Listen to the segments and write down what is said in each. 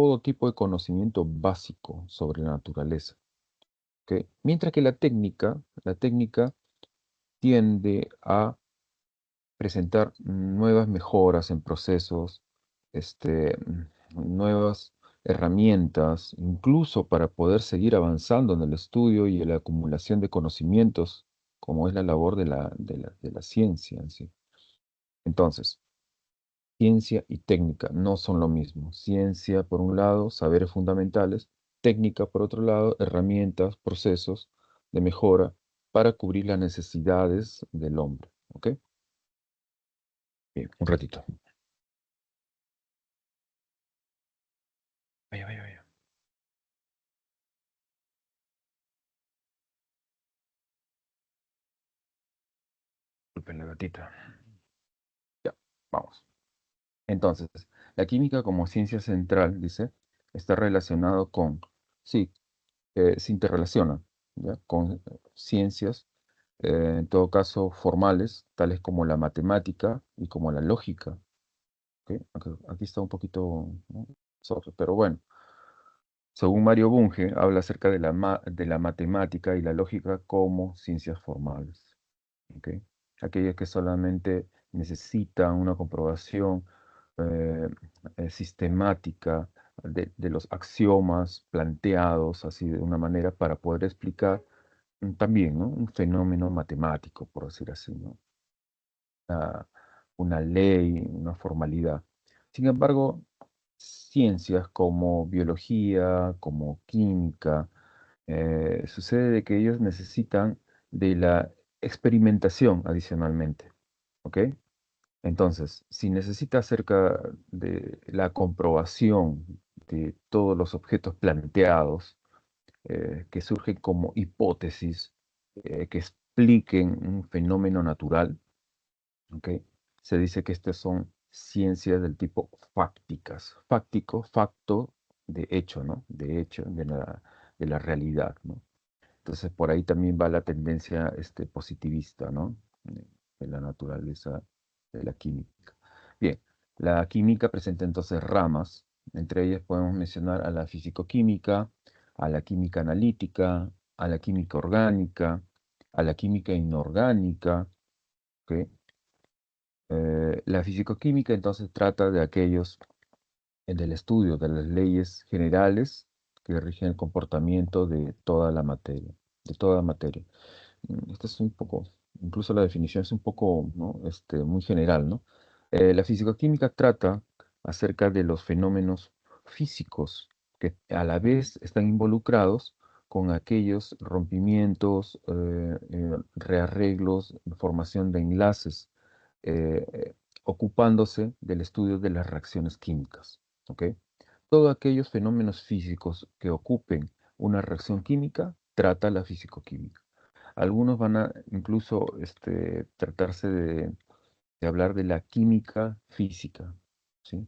todo tipo de conocimiento básico sobre la naturaleza. ¿Ok? Mientras que la técnica tiende a presentar nuevas mejoras en procesos, nuevas herramientas, incluso para poder seguir avanzando en el estudio y en la acumulación de conocimientos, como es la labor de la ciencia en sí. Entonces, ciencia y técnica no son lo mismo. Ciencia, por un lado, saberes fundamentales; técnica, por otro lado, herramientas, procesos de mejora para cubrir las necesidades del hombre. ¿Ok? Bien, un ratito. Vaya, vaya, vaya. Disculpen la gatita. Ya, vamos. Entonces, la química como ciencia central, dice, está relacionado con, sí, se interrelaciona, ¿ya? Con ciencias, en todo caso, formales, tales como la matemática y como la lógica. ¿Ok? Aquí está un poquito, ¿no? Pero bueno, según Mario Bunge, habla acerca de la matemática y la lógica como ciencias formales. ¿Ok? Aquellas que solamente necesitan una comprobación eh, sistemática de los axiomas planteados así de una manera para poder explicar también, ¿no? Un fenómeno matemático, por decir así, ¿no? Una, una ley, una formalidad. Sin embargo, ciencias como biología, como química, sucede de que ellos necesitan de la experimentación adicionalmente. ¿Ok? Entonces, si necesita acerca de la comprobación de todos los objetos planteados, que surgen como hipótesis, que expliquen un fenómeno natural, ¿ok? Se dice que estas son ciencias del tipo fácticas. Fáctico, facto, de hecho, ¿no? De hecho, de la realidad, ¿no? Entonces, por ahí también va la tendencia positivista, ¿no? De la naturaleza de la química. Bien, la química presenta entonces ramas. Entre ellas podemos mencionar a la fisicoquímica, a la química analítica, a la química orgánica, a la química inorgánica. ¿Ok? La fisicoquímica entonces trata de aquellos, del estudio de las leyes generales que rigen el comportamiento de toda la materia, de toda materia. Esta es un poco, incluso la definición es un poco, ¿no? Muy general, ¿no? La fisicoquímica trata acerca de los fenómenos físicos que a la vez están involucrados con aquellos rompimientos, rearreglos, formación de enlaces, ocupándose del estudio de las reacciones químicas. ¿Ok? Todos aquellos fenómenos físicos que ocupen una reacción química, trata la fisicoquímica. Algunos van a incluso tratarse de hablar de la química física, ¿sí?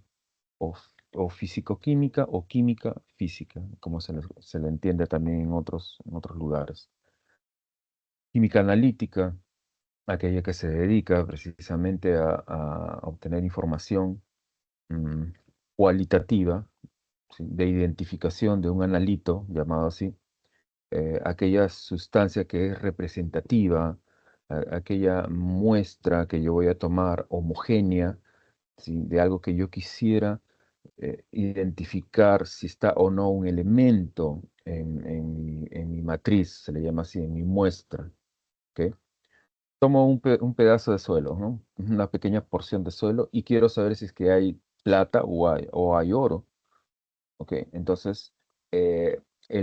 O fisicoquímica o química física, como se le entiende también en otros lugares. Química analítica, aquella que se dedica precisamente a obtener información mm, cualitativa, ¿sí? De identificación de un analito, llamado así, aquella sustancia que es representativa, aquella muestra que yo voy a tomar homogénea, ¿sí? De algo que yo quisiera identificar si está o no un elemento en mi matriz, se le llama así, en mi muestra. ¿Ok? Tomo un pedazo de suelo, ¿no? Una pequeña porción de suelo y quiero saber si es que hay plata o hay oro. ¿Ok? Entonces,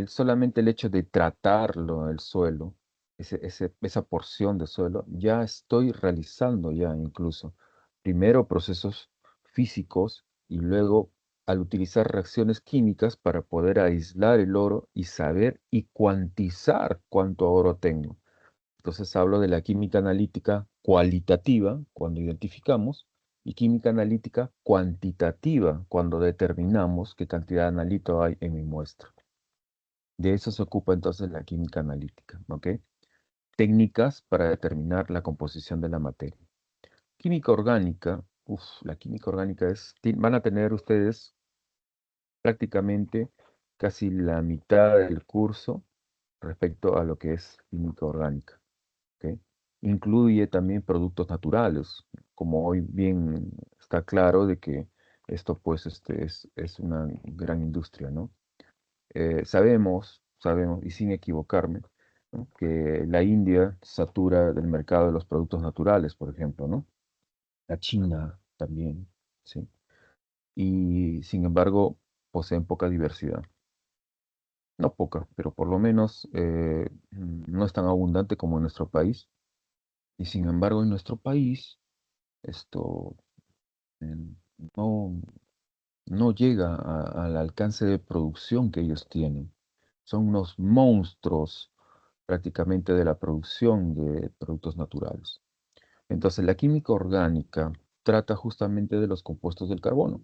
solamente el hecho de tratarlo, el suelo, esa porción de suelo, ya estoy realizando ya incluso, primero procesos físicos y luego al utilizar reacciones químicas para poder aislar el oro y saber y cuantizar cuánto oro tengo. Entonces hablo de la química analítica cualitativa, cuando identificamos, y química analítica cuantitativa, cuando determinamos qué cantidad de analito hay en mi muestra. De eso se ocupa entonces la química analítica, ¿ok? Técnicas para determinar la composición de la materia. Química orgánica, la química orgánica van a tener ustedes prácticamente casi la mitad del curso respecto a lo que es química orgánica. ¿Ok? Incluye también productos naturales, como hoy bien está claro de que esto pues es una gran industria, ¿no? Sabemos, y sin equivocarme, ¿no? Que la India satura del mercado de los productos naturales, por ejemplo, ¿no? La China también, ¿sí? Y sin embargo poseen poca diversidad. No poca, pero por lo menos no es tan abundante como en nuestro país. Y sin embargo en nuestro país esto eh, no, no llega al alcance de producción que ellos tienen. Son unos monstruos prácticamente de la producción de productos naturales. Entonces, la química orgánica trata justamente de los compuestos del carbono,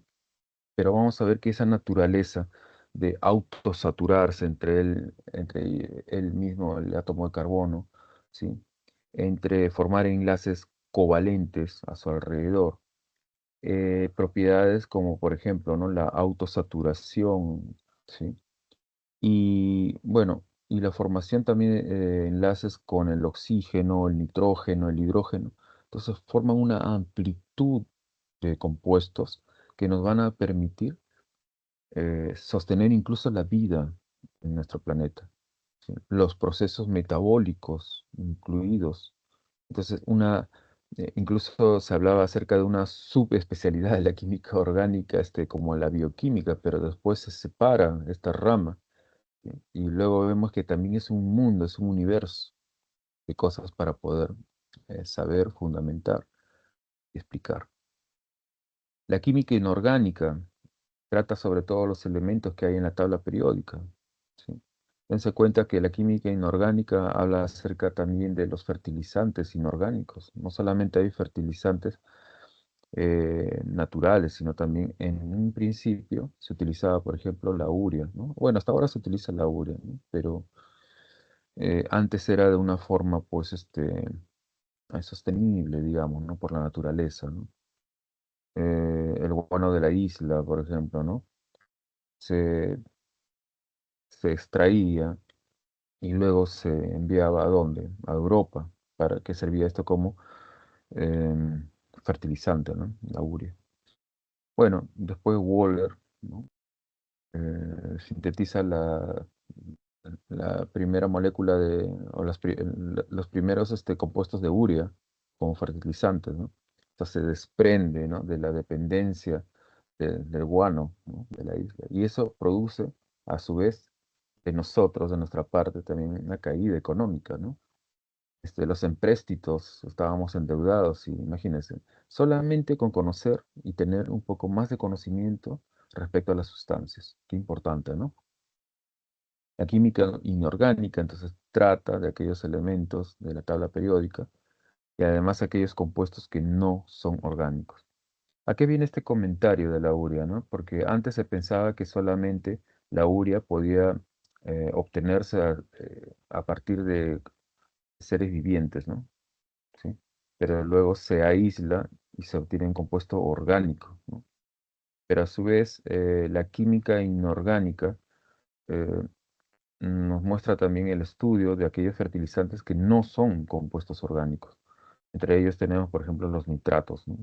pero vamos a ver que esa naturaleza de autosaturarse entre él mismo, el átomo de carbono, ¿sí? Entre formar enlaces covalentes a su alrededor, propiedades como por ejemplo, ¿no? La autosaturación, ¿sí? Y bueno, y la formación también de enlaces con el oxígeno, el nitrógeno, el hidrógeno. Entonces forman una amplitud de compuestos que nos van a permitir sostener incluso la vida en nuestro planeta. ¿Sí? Los procesos metabólicos incluidos. Entonces, incluso se hablaba acerca de una subespecialidad de la química orgánica, como la bioquímica, pero después se separa esta rama. ¿Sí? Y luego vemos que también es un mundo, es un universo de cosas para poder saber, fundamentar y explicar. La química inorgánica trata sobre todo los elementos que hay en la tabla periódica. ¿Sí? Dense cuenta que la química inorgánica habla acerca también de los fertilizantes inorgánicos. No solamente hay fertilizantes naturales, sino también en un principio se utilizaba, por ejemplo, la urea, ¿no? Bueno, hasta ahora se utiliza la urea, ¿no? Pero antes era de una forma, pues, sostenible, digamos, ¿no? Por la naturaleza, ¿no? El guano de la isla, por ejemplo, ¿no? Se, se extraía y luego se enviaba ¿a dónde? A Europa, para que servía esto como em, fertilizante, ¿no? La urea. Bueno, después Waller, ¿no? Sintetiza la primera molécula o los primeros compuestos de urea como fertilizantes, ¿no? Entonces se desprende, ¿no? De la dependencia del guano, ¿no? De la isla. Y eso produce, a su vez, de nosotros, de nuestra parte, también una caída económica, ¿no? Los empréstitos, estábamos endeudados y imagínense, solamente con conocer y tener un poco más de conocimiento respecto a las sustancias. Qué importante, ¿no? La química inorgánica entonces trata de aquellos elementos de la tabla periódica y además aquellos compuestos que no son orgánicos. ¿A qué viene este comentario de la urea, no? Porque antes se pensaba que solamente la urea podía obtenerse a partir de seres vivientes, ¿no? ¿Sí? Pero luego se aísla y se obtiene un compuesto orgánico, ¿no? Pero a su vez, la química inorgánica eh, nos muestra también el estudio de aquellos fertilizantes que no son compuestos orgánicos. Entre ellos tenemos, por ejemplo, los nitratos, ¿no?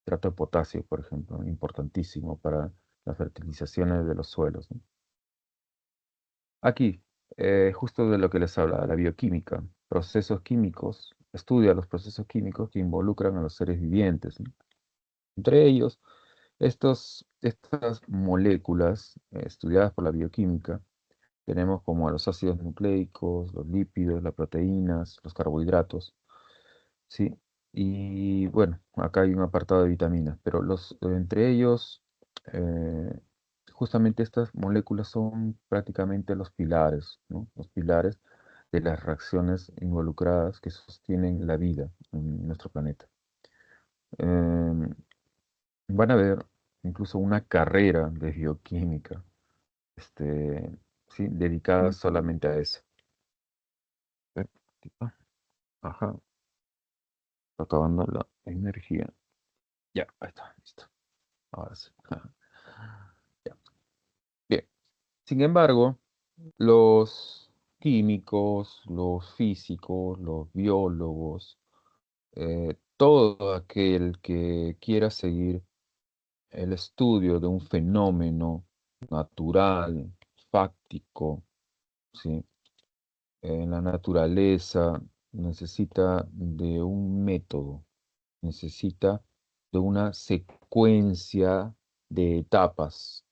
Nitrato de potasio, por ejemplo, importantísimo para las fertilizaciones de los suelos, ¿no? Aquí, justo de lo que les hablaba, la bioquímica, procesos químicos, estudia los procesos químicos que involucran a los seres vivientes, ¿no? Entre ellos, estas moléculas estudiadas por la bioquímica, tenemos como a los ácidos nucleicos, los lípidos, las proteínas, los carbohidratos, ¿sí? Y bueno, acá hay un apartado de vitaminas, pero entre ellos, eh, justamente estas moléculas son prácticamente los pilares, ¿no? Los pilares de las reacciones involucradas que sostienen la vida en nuestro planeta. Em, Van a ver incluso una carrera de bioquímica, ¿sí? Dedicada solamente a eso. Eh, Ajá, está acabando la energía. Ya, ahí está, listo. Ahora sí. Ya. Sin embargo, los químicos, los físicos, los biólogos, todo aquel que quiera seguir el estudio de un fenómeno natural, fáctico, ¿sí? En la naturaleza necesita de un método, necesita de una secuencia de etapas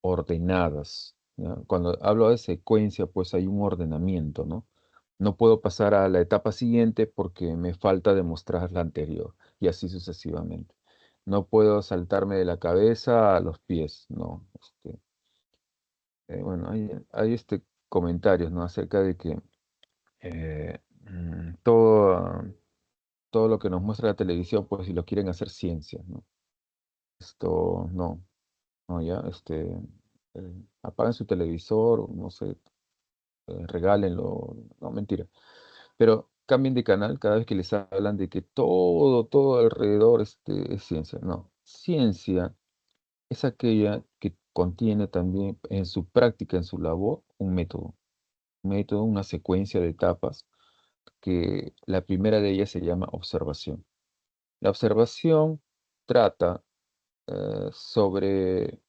ordenadas, ¿ya? Cuando hablo de secuencia, pues hay un ordenamiento, ¿no? No puedo pasar a la etapa siguiente porque me falta demostrar la anterior, y así sucesivamente. No puedo saltarme de la cabeza a los pies, no. Bueno, hay comentarios, ¿no? Acerca de que todo lo que nos muestra la televisión, pues si lo quieren hacer ciencia, ¿no? No, no, ya, apaguen su televisor, no sé, regálenlo, no, mentira. Pero cambien de canal cada vez que les hablan de que todo alrededor es ciencia. No, ciencia es aquella que contiene también en su práctica, en su labor, un método, una secuencia de etapas, que la primera de ellas se llama observación. La observación trata sobre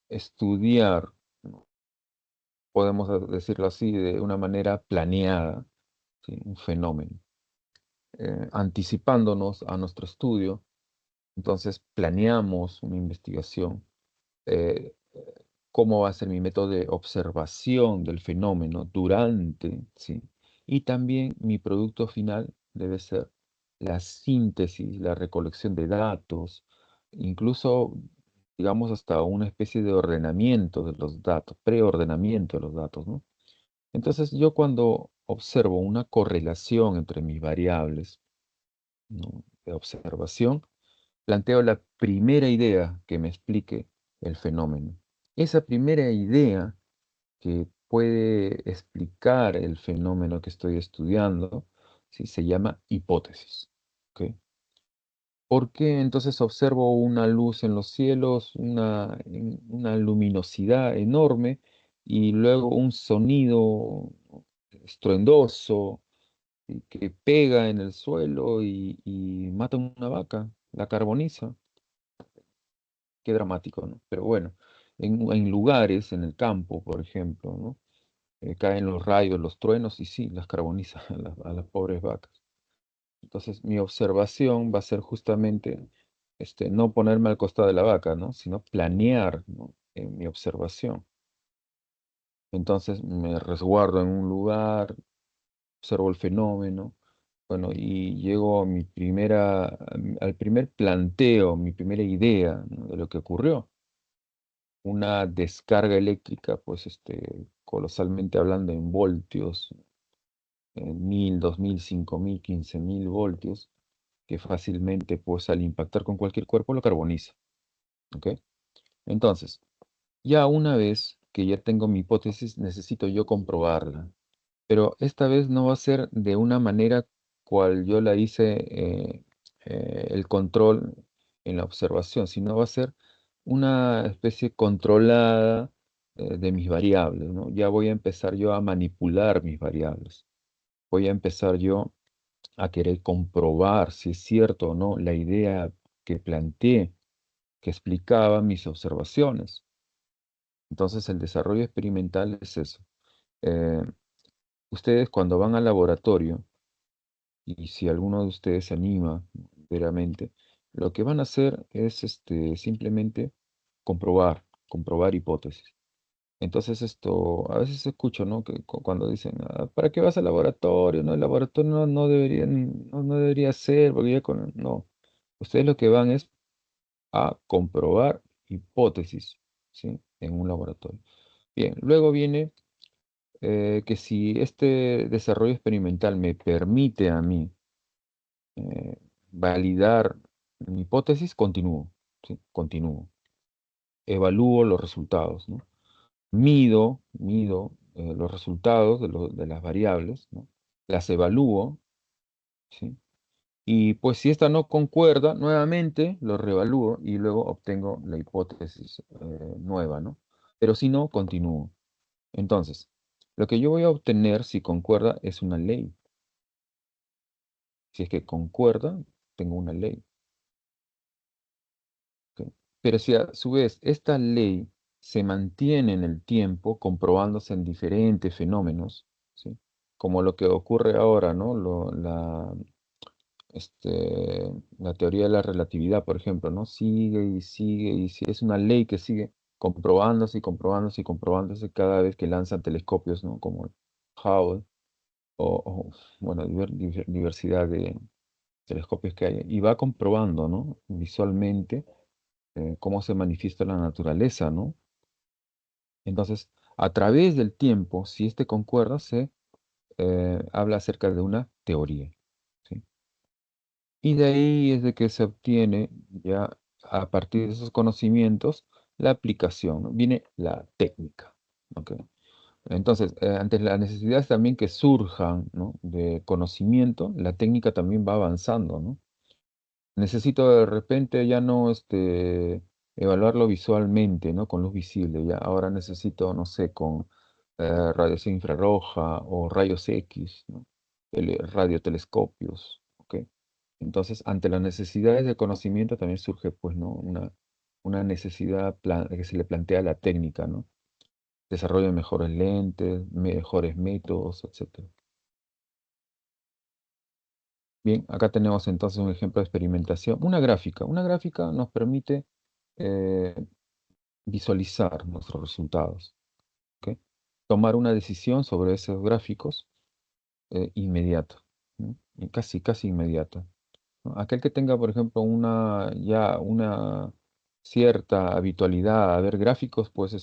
estudiar, ¿no? Podemos decirlo así, de una manera planeada, ¿sí? Un fenómeno, anticipándonos a nuestro estudio. Entonces planeamos una investigación, eh, cómo va a ser mi método de observación del fenómeno durante, ¿sí? Y también mi producto final debe ser la síntesis, la recolección de datos, incluso, digamos, hasta una especie de ordenamiento de los datos, preordenamiento de los datos, ¿no? Entonces, yo cuando observo una correlación entre mis variables, ¿no? De observación, planteo la primera idea que me explique el fenómeno. Esa primera idea que puede explicar el fenómeno que estoy estudiando, ¿sí? Se llama hipótesis. ¿Ok? ¿Por qué entonces observo una luz en los cielos, una luminosidad enorme y luego un sonido estruendoso y que pega en el suelo y mata a una vaca, la carboniza? Qué dramático, ¿no? Pero bueno, en lugares, en el campo, por ejemplo, ¿no? Caen los rayos, los truenos y sí, las carboniza a las pobres vacas. Entonces, mi observación va a ser justamente no ponerme al costado de la vaca, ¿no? Sino planear, ¿no? En mi observación. Entonces, me resguardo en un lugar, observo el fenómeno, bueno, y llego a al primer planteo, mi primera idea, ¿no? De lo que ocurrió. Una descarga eléctrica, pues, colosalmente hablando en voltios, en 1000, 2000, 5000, 15000 voltios, que fácilmente, pues, al impactar con cualquier cuerpo lo carboniza. ¿Ok? Entonces, ya una vez que ya tengo mi hipótesis, necesito yo comprobarla. Pero esta vez no va a ser de una manera cual yo la hice, el control en la observación, sino va a ser una especie controlada, de mis variables, ¿no? Ya voy a empezar yo a manipular mis variables. Voy a empezar yo a querer comprobar si es cierto o no la idea que planteé, que explicaba mis observaciones. Entonces, el desarrollo experimental es eso. Eh, Ustedes cuando van al laboratorio, y si alguno de ustedes se anima veramente, lo que van a hacer es simplemente comprobar hipótesis. Entonces a veces escucho, ¿no? Que cuando dicen: "Ah, ¿para qué vas al laboratorio? No, el laboratorio no debería, no debería ser, porque ya no. Ustedes lo que van es a comprobar hipótesis, ¿sí? En un laboratorio. Bien, luego viene, que si este desarrollo experimental me permite a mí validar mi hipótesis, continúo, ¿sí? Continúo. Evalúo los resultados, ¿no? Mido los resultados de las variables, ¿no? Las evalúo, ¿sí? Y pues si esta no concuerda, nuevamente lo reevalúo y luego obtengo la hipótesis nueva, ¿no? pero si no, continúo. Entonces, lo que yo voy a obtener si concuerda es una ley. Si es que concuerda, tengo una ley. ¿Ok? Pero si a su vez esta ley se mantiene en el tiempo, comprobándose en diferentes fenómenos, ¿sí? Como lo que ocurre ahora, ¿no? La teoría de la relatividad, por ejemplo, ¿no? Sigue y sigue y si es una ley que sigue comprobándose y comprobándose y comprobándose cada vez que lanzan telescopios, ¿no? Como el Hubble bueno, diversidad de telescopios que hay, y va comprobando, ¿no? Visualmente cómo se manifiesta la naturaleza, ¿no? Entonces, a través del tiempo, si este concuerda, se habla acerca de una teoría, ¿sí? Y de ahí es de que se obtiene ya a partir de esos conocimientos la aplicación, ¿no? Viene la técnica, ¿ok? Entonces, ante las necesidades también que surjan, ¿no? De conocimiento, la técnica también va avanzando, ¿no? Necesito de repente ya no evaluarlo visualmente, ¿no? Con luz visible, ya ahora necesito, no sé, con radiación infrarroja o rayos X, ¿no? Radiotelescopios, ¿ok? Entonces, ante las necesidades de conocimiento también surge, pues, ¿no? Una necesidad que se le plantea a la técnica, ¿no? Desarrollo de mejores lentes, mejores métodos, etcétera. Bien, acá tenemos entonces un ejemplo de experimentación. Una gráfica. Una gráfica nos permite eh, visualizar nuestros resultados, ¿ok? Tomar una decisión sobre esos gráficos inmediato, ¿no? Y casi inmediata, ¿no? Aquel que tenga, por ejemplo, ya una cierta habitualidad a ver gráficos, pues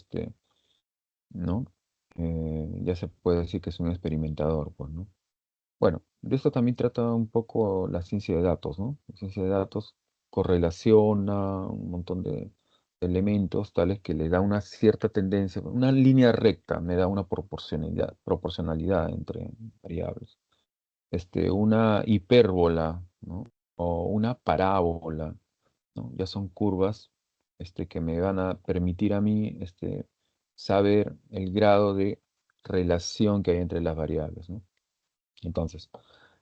¿no? Ya se puede decir que es un experimentador, pues, ¿no? Bueno, de esto también trata un poco la ciencia de datos, ¿no? La ciencia de datos correlaciona un montón de elementos tales que le da una cierta tendencia, una línea recta, me da una proporcionalidad entre variables. Una hipérbola, ¿no? O una parábola, ¿no? Ya son curvas, que me van a permitir a mí, saber el grado de relación que hay entre las variables, ¿no? Entonces,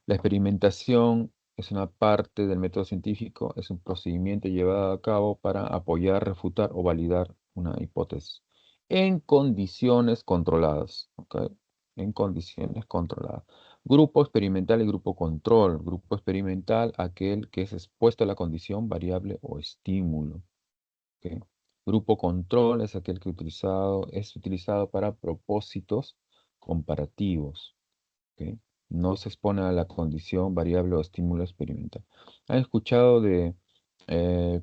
la experimentación es una parte del método científico, es un procedimiento llevado a cabo para apoyar, refutar o validar una hipótesis en condiciones controladas, ¿ok? En condiciones controladas. Grupo experimental y grupo control. Grupo experimental, aquel que es expuesto a la condición, variable o estímulo, ¿ok? Grupo control es aquel que es utilizado para propósitos comparativos. ¿Ok? No se expone a la condición variable o estímulo experimental. ¿Han escuchado de eh,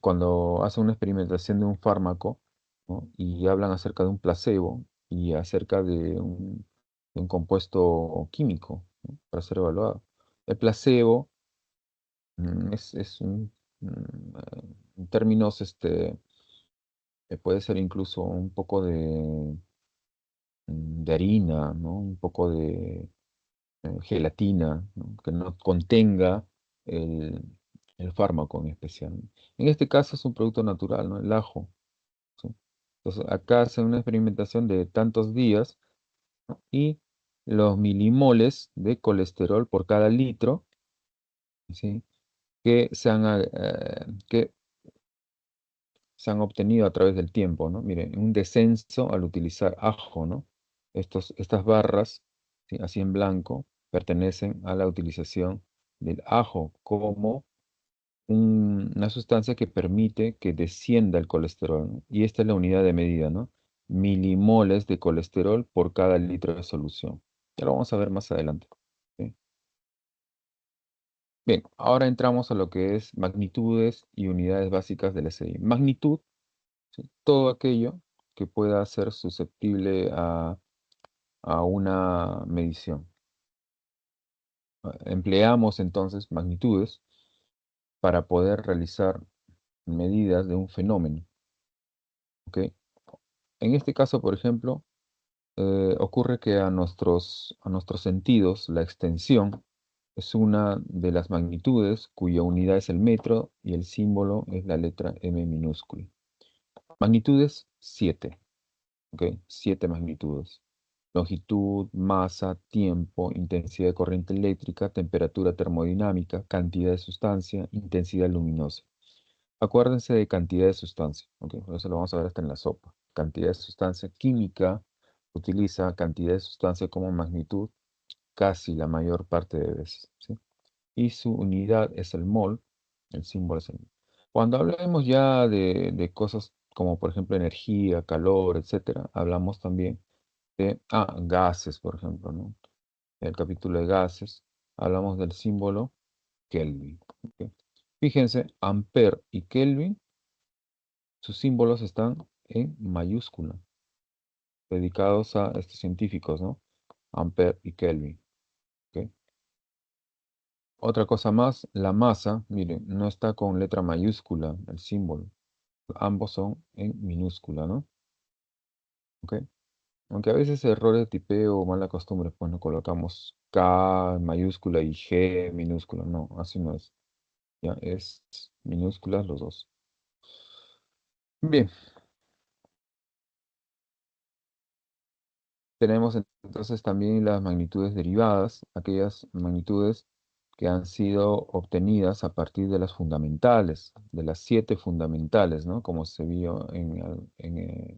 cuando hacen una experimentación de un fármaco, ¿no? Y hablan acerca de un placebo y acerca de un compuesto químico, ¿no? Para ser evaluado? El placebo es en términos, puede ser incluso un poco de harina, ¿no? Un poco de gelatina, ¿no? Que no contenga el, el fármaco en especial, ¿no? En este caso es un producto natural, ¿no? El ajo, ¿sí? Entonces, acá hacen una experimentación de tantos días, ¿no? Y los milimoles de colesterol por cada litro, ¿sí? Que se han obtenido a través del tiempo, ¿no? Miren, un descenso al utilizar ajo, ¿no? Estas barras, ¿sí? Así en blanco, pertenecen a la utilización del ajo como una sustancia que permite que descienda el colesterol, ¿no? Y esta es la unidad de medida, ¿no? Milimoles de colesterol por cada litro de solución. Ya lo vamos a ver más adelante, ¿sí? Bien, ahora entramos a lo que es magnitudes y unidades básicas del SI. Magnitud, ¿sí? Todo aquello que pueda ser susceptible a una medición. Empleamos entonces magnitudes para poder realizar medidas de un fenómeno, ¿ok? En este caso, por ejemplo, ocurre que a nuestros sentidos la extensión es una de las magnitudes cuya unidad es el metro y el símbolo es la letra M minúscula. Magnitudes 7. ¿ok? 7 magnitudes. Longitud, masa, tiempo, intensidad de corriente eléctrica, temperatura termodinámica, cantidad de sustancia, intensidad luminosa. Acuérdense de cantidad de sustancia, ¿ok? Por eso lo vamos a ver hasta en la sopa. Cantidad de sustancia química utiliza cantidad de sustancia como magnitud casi la mayor parte de veces, ¿sí? Y su unidad es el mol, el símbolo es el mol. Cuando hablemos ya de cosas como por ejemplo energía, calor, etcétera, hablamos también de gases, por ejemplo, ¿no? En el capítulo de gases hablamos del símbolo Kelvin. ¿Ok? Fíjense, Ampere y Kelvin, sus símbolos están en mayúscula, dedicados a estos científicos, ¿no? Ampere y Kelvin. ¿Ok? Otra cosa más, la masa, miren, no está con letra mayúscula el símbolo. Ambos son en minúscula, ¿no? ¿Ok? Aunque a veces errores de tipeo o mala costumbre, pues no colocamos K en mayúscula y G en minúscula. No, así no es. Ya es minúsculas los dos. Bien, tenemos entonces también las magnitudes derivadas, aquellas magnitudes que han sido obtenidas a partir de las fundamentales, de las 7 fundamentales, ¿no? Como se vio en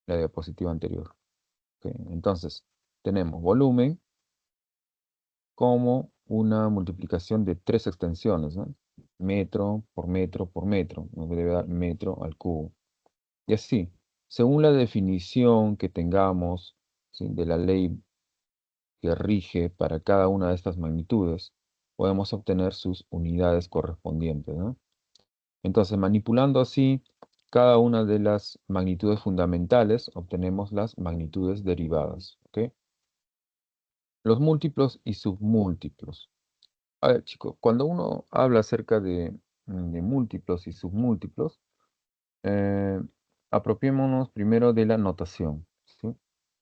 la diapositiva anterior. Ok, entonces, tenemos volumen como una multiplicación de 3 extensiones, ¿no? Metro por metro por metro, nos debe dar metro al cubo. Y así, según la definición que tengamos, ¿sí?, de la ley que rige para cada una de estas magnitudes, podemos obtener sus unidades correspondientes, ¿no? Entonces, manipulando así cada una de las magnitudes fundamentales, obtenemos las magnitudes derivadas, ¿ok? Los múltiplos y submúltiplos. A ver, chicos, cuando uno habla acerca de múltiplos y submúltiplos, eh, apropiémonos primero de la notación, ¿sí?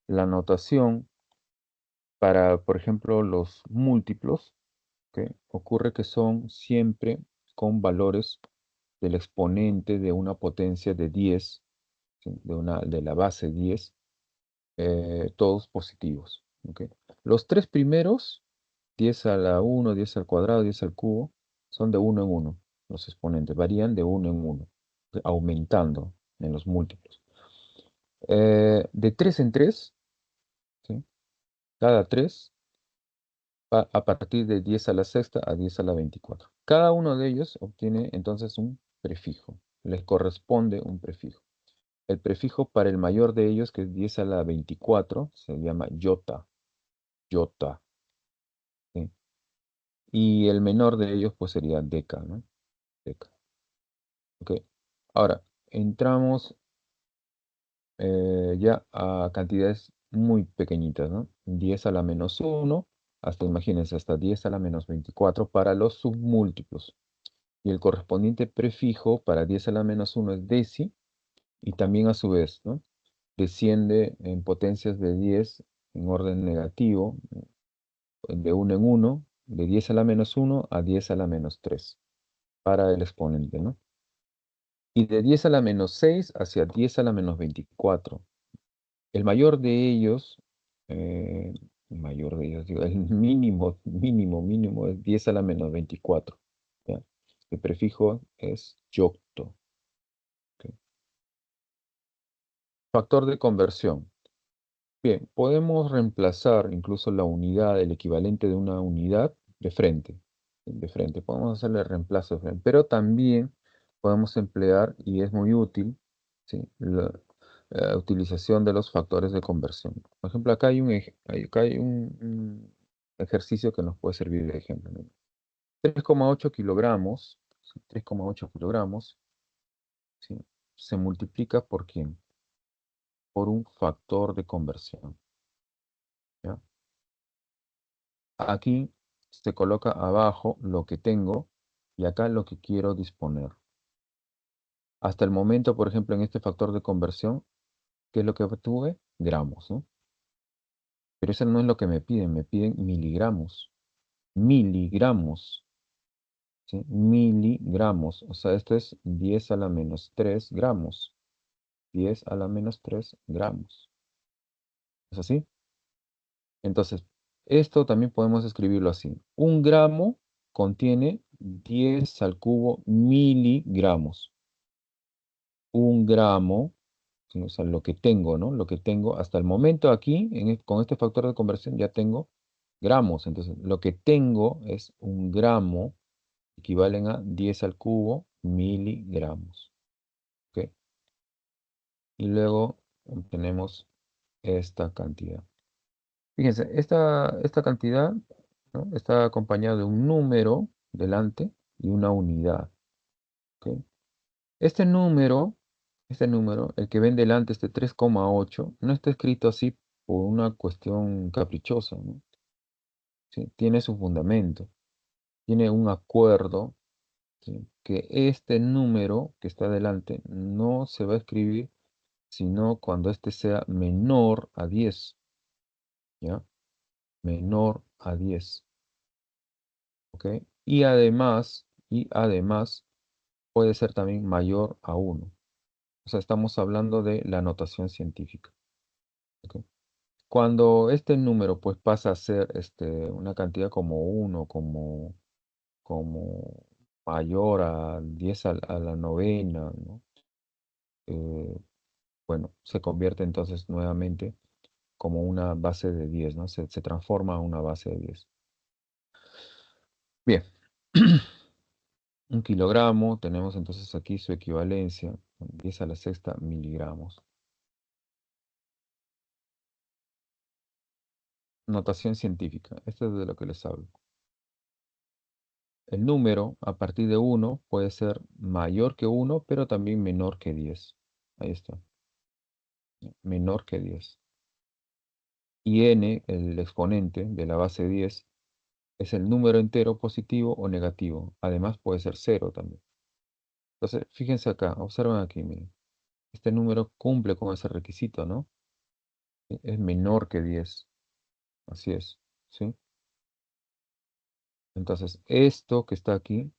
La notación para, por ejemplo, los múltiplos, ¿ok? Ocurre que son siempre con valores del exponente de una potencia de 10, ¿sí?, de la base 10, todos positivos, ¿ok? Los tres primeros, 10 a la 1, 10 al cuadrado, 10 al cubo, son de uno en uno. Los exponentes varían de uno en uno, aumentando en los múltiplos. De 3 en 3, ¿sí?, cada 3 va a partir de 10 a la sexta a 10 a la 24. Cada uno de ellos obtiene entonces un prefijo. Les corresponde un prefijo. El prefijo para el mayor de ellos, que es 10 a la 24, se llama iota. Iota. ¿Sí? Y el menor de ellos, pues sería deca, ¿no? Deca. Ok. Ahora, entramos ya a cantidades muy pequeñitas, ¿no? 10 a la menos 1, hasta, imagínense, hasta 10 a la menos 24 para los submúltiplos. Y el correspondiente prefijo para 10 a la menos 1 es deci, y también a su vez, ¿no?, desciende en potencias de 10 en orden negativo, de uno en uno, de 10 a la menos 1 a 10 a la menos 3 para el exponente, ¿no? Y de 10 a la menos 6 hacia 10 a la menos 24. El mayor de ellos, digo, el mínimo es 10 a la menos 24. ¿Ya? El prefijo es yocto. ¿Ok? Factor de conversión. Bien, podemos reemplazar incluso la unidad, el equivalente de una unidad de frente. De frente, podemos hacerle reemplazo de frente, pero también podemos emplear, y es muy útil, ¿sí?, la utilización de los factores de conversión. Por ejemplo, acá hay acá hay un ejercicio que nos puede servir de ejemplo, ¿no? 3,8 kilogramos, ¿sí?, 3,8 kilogramos, ¿sí?, se multiplica por ¿quién? Por un factor de conversión. ¿Ya? Aquí se coloca abajo lo que tengo y acá lo que quiero disponer. Hasta el momento, por ejemplo, en este factor de conversión, ¿qué es lo que obtuve? Gramos, ¿no? Pero eso no es lo que me piden miligramos. Miligramos, ¿sí? Miligramos, o sea, esto es 10 a la menos 3 gramos. 10 a la menos 3 gramos. ¿Es así? Entonces, esto también podemos escribirlo así. Un gramo contiene 10 al cubo miligramos. Un gramo, ¿sí? O sea, lo que tengo, ¿no? Lo que tengo hasta el momento aquí, con este factor de conversión ya tengo gramos. Entonces, lo que tengo es un gramo, equivalen a 10 al cubo miligramos. ¿Ok? Y luego obtenemos esta cantidad. Fíjense, esta cantidad, ¿no? Está acompañada de un número delante y una unidad. ¿Ok? Este número, este número, el que ven delante, este 3,8, no está escrito así por una cuestión caprichosa, ¿no? ¿Sí? Tiene su fundamento, tiene un acuerdo, ¿sí? Que este número que está delante no se va a escribir sino cuando este sea menor a 10, ¿ya? Menor a 10, ¿ok? Y además puede ser también mayor a 1. O sea, estamos hablando de la notación científica, ¿ok? Cuando este número pues pasa a ser una cantidad como 1, como mayor a 10 a la novena, ¿no? Eh, bueno, se convierte entonces nuevamente como una base de 10, ¿no? Se transforma a una base de 10. Bien, 1 kilogramo, tenemos entonces aquí su equivalencia, 10 a la sexta miligramos. Notación científica, esto es de lo que les hablo. El número a partir de 1 puede ser mayor que 1, pero también menor que 10. Ahí está, menor que 10. Y n, el exponente de la base 10, es el número entero positivo o negativo. Además puede ser cero también. Entonces, fíjense acá, observen aquí, miren. Este número cumple con ese requisito, ¿no? Es menor que 10. Así es, ¿sí? Entonces, esto que está aquí,